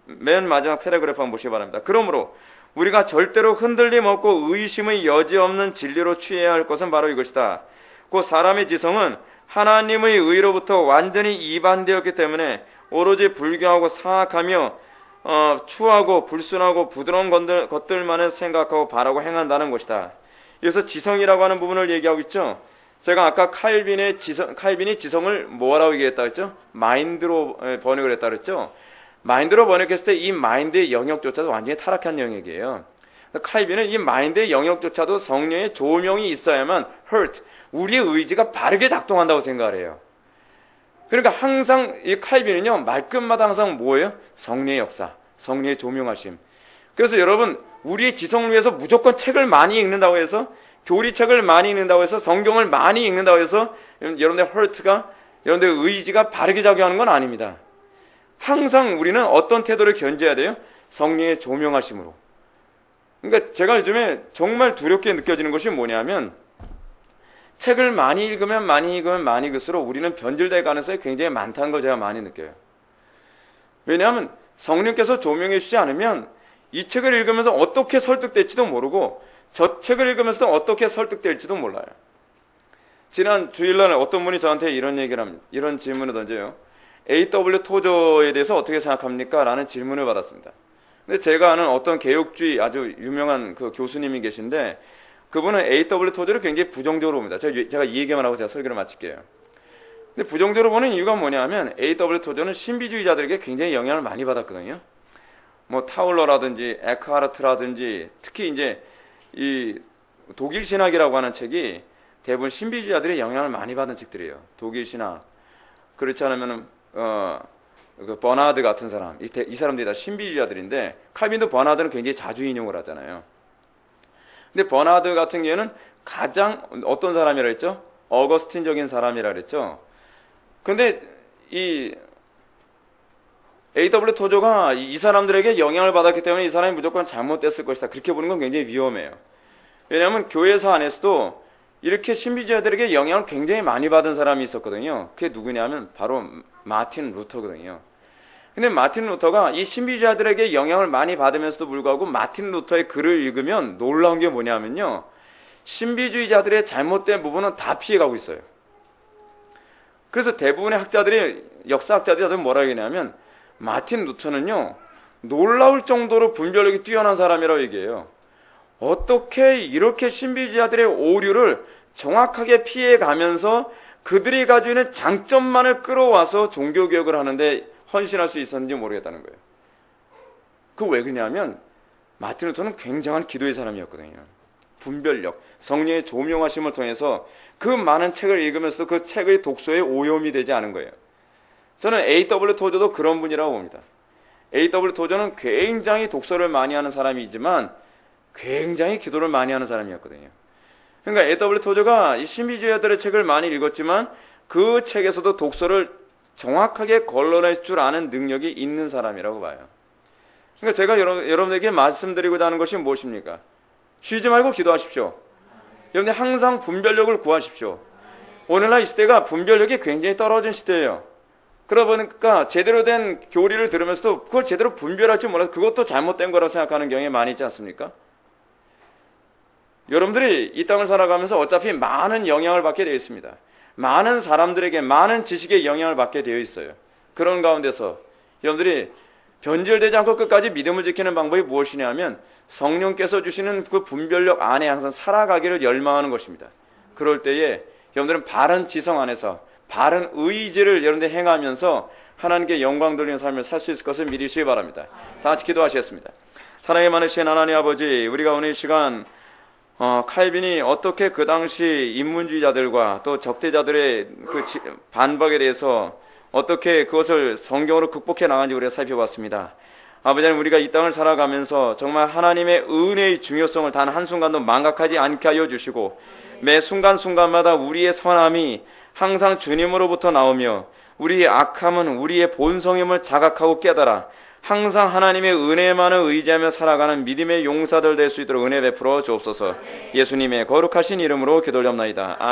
맨 마지막 패러그래프 한번 보시기 바랍니다. 그러므로 우리가 절대로 흔들림 없고 의심의 여지 없는 진리로 취해야 할 것은 바로 이것이다. 그 사람의 지성은 하나님의 의로부터 완전히 이반되었기 때문에 오로지 불교하고 사악하며 추하고 불순하고 부드러운 것들만을 생각하고 바라고 행한다는 것이다. 여기서 지성이라고 하는 부분을 얘기하고 있죠. 제가 아까 칼빈이 지성을 뭐라고 얘기했다 했죠? 마인드로 번역을 했다 그랬죠? 마인드로 번역했을 때 이 마인드의 영역조차도 완전히 타락한 영역이에요. 칼빈은 이 마인드의 영역조차도 성령의 조명이 있어야만 우리의 의지가 바르게 작동한다고 생각을 해요. 그러니까 항상 이 칼빈은요, 말끝마다 항상 뭐예요? 성령의 역사, 성령의 조명하심. 그래서 여러분, 우리의 지성을 위해서 무조건 책을 많이 읽는다고 해서, 교리책을 많이 읽는다고 해서, 성경을 많이 읽는다고 해서 여러분들의 여러분들의 의지가 바르게 작용하는 건 아닙니다. 항상 우리는 어떤 태도를 견져야 돼요? 성령의 조명하심으로. 그러니까 제가 요즘에 정말 두렵게 느껴지는 것이 뭐냐면, 책을 많이 읽으면 많이 읽을수록 우리는 변질될 가능성이 굉장히 많다는 걸 제가 많이 느껴요. 왜냐하면 성령께서 조명해 주지 않으면 이 책을 읽으면서 어떻게 설득될지도 모르고 저 책을 읽으면서도 어떻게 설득될지도 몰라요. 지난 주일날 어떤 분이 저한테 이런 질문을 던져요. A.W. 토저에 대해서 어떻게 생각합니까? 라는 질문을 받았습니다. 근데 제가 아는 어떤 개혁주의 아주 유명한 그 교수님이 계신데 그분은 A.W. 토저를 굉장히 부정적으로 봅니다. 제가 이 얘기만 하고 제가 설교를 마칠게요. 근데 부정적으로 보는 이유가 뭐냐면 A.W. 토저는 신비주의자들에게 굉장히 영향을 많이 받았거든요. 뭐 타울러라든지 에크하르트라든지 특히 이제 이 독일 신학이라고 하는 책이 대부분 신비주의자들의 영향을 많이 받은 책들이에요. 독일 신학. 그렇지 않으면은 그 버나드 같은 사람. 이 사람들이 다 신비주의자들인데 칼빈도 버나드는 굉장히 자주 인용을 하잖아요. 근데 버나드 같은 경우에는 가장 어떤 사람이라 했죠? 어거스틴적인 사람이라 그랬죠. 근데 이 A.W. 토저가 이 사람들에게 영향을 받았기 때문에 이 사람이 무조건 잘못됐을 것이다. 그렇게 보는 건 굉장히 위험해요. 왜냐하면 교회에서 안에서도 이렇게 신비주의자들에게 영향을 굉장히 많이 받은 사람이 있었거든요. 그게 누구냐면 바로 마틴 루터거든요. 근데 마틴 루터가 이 신비주의자들에게 영향을 많이 받으면서도 불구하고 마틴 루터의 글을 읽으면 놀라운 게 뭐냐면요. 신비주의자들의 잘못된 부분은 다 피해가고 있어요. 그래서 대부분의 역사학자들이 다들 뭐라고 얘기하냐면 마틴 루터는요. 놀라울 정도로 분별력이 뛰어난 사람이라고 얘기해요. 어떻게 이렇게 신비주의자들의 오류를 정확하게 피해가면서 그들이 가지고 있는 장점만을 끌어와서 종교개혁을 하는데 헌신할 수 있었는지 모르겠다는 거예요. 그 왜 그러냐면 마틴 루터는 굉장한 기도의 사람이었거든요. 분별력, 성령의 조명하심을 통해서 그 많은 책을 읽으면서 그 책의 독서에 오염이 되지 않은 거예요. 저는 A.W. 토저도 그런 분이라고 봅니다. A.W. 토저는 굉장히 독서를 많이 하는 사람이지만 굉장히 기도를 많이 하는 사람이었거든요. 그러니까 A.W. 토저가 이 신비주의자들의 책을 많이 읽었지만 그 책에서도 독서를 정확하게 걸러낼 줄 아는 능력이 있는 사람이라고 봐요. 그러니까 제가 여러분에게 말씀드리고자 하는 것이 무엇입니까? 쉬지 말고 기도하십시오. 여러분들 항상 분별력을 구하십시오. 오늘날 이 시대가 분별력이 굉장히 떨어진 시대예요. 그러다 보니까 제대로 된 교리를 들으면서도 그걸 제대로 분별할 줄 몰라서 그것도 잘못된 거라고 생각하는 경향이 많이 있지 않습니까? 여러분들이 이 땅을 살아가면서 어차피 많은 영향을 받게 되어 있습니다. 많은 사람들에게 많은 지식의 영향을 받게 되어 있어요. 그런 가운데서 여러분들이 변질되지 않고 끝까지 믿음을 지키는 방법이 무엇이냐면 성령께서 주시는 그 분별력 안에 항상 살아가기를 열망하는 것입니다. 그럴 때에 여러분들은 바른 지성 안에서 바른 의지를 여러분들 행하면서 하나님께 영광 돌리는 삶을 살 수 있을 것을 믿으시기 바랍니다. 다 같이 기도하시겠습니다. 사랑이 많으신 하나님 아버지, 우리가 오늘 이 시간 칼빈이 어떻게 그 당시 인문주의자들과 또 적대자들의 그 반박에 대해서 어떻게 그것을 성경으로 극복해 나간지 우리가 살펴봤습니다. 아버지 하나님, 우리가 이 땅을 살아가면서 정말 하나님의 은혜의 중요성을 단 한순간도 망각하지 않게 하여 주시고 매 순간순간마다 우리의 선함이 항상 주님으로부터 나오며 우리의 악함은 우리의 본성임을 자각하고 깨달아 항상 하나님의 은혜만을 의지하며 살아가는 믿음의 용사들 될 수 있도록 은혜 베풀어 주옵소서. 예수님의 거룩하신 이름으로 기도드립나이다. 아멘.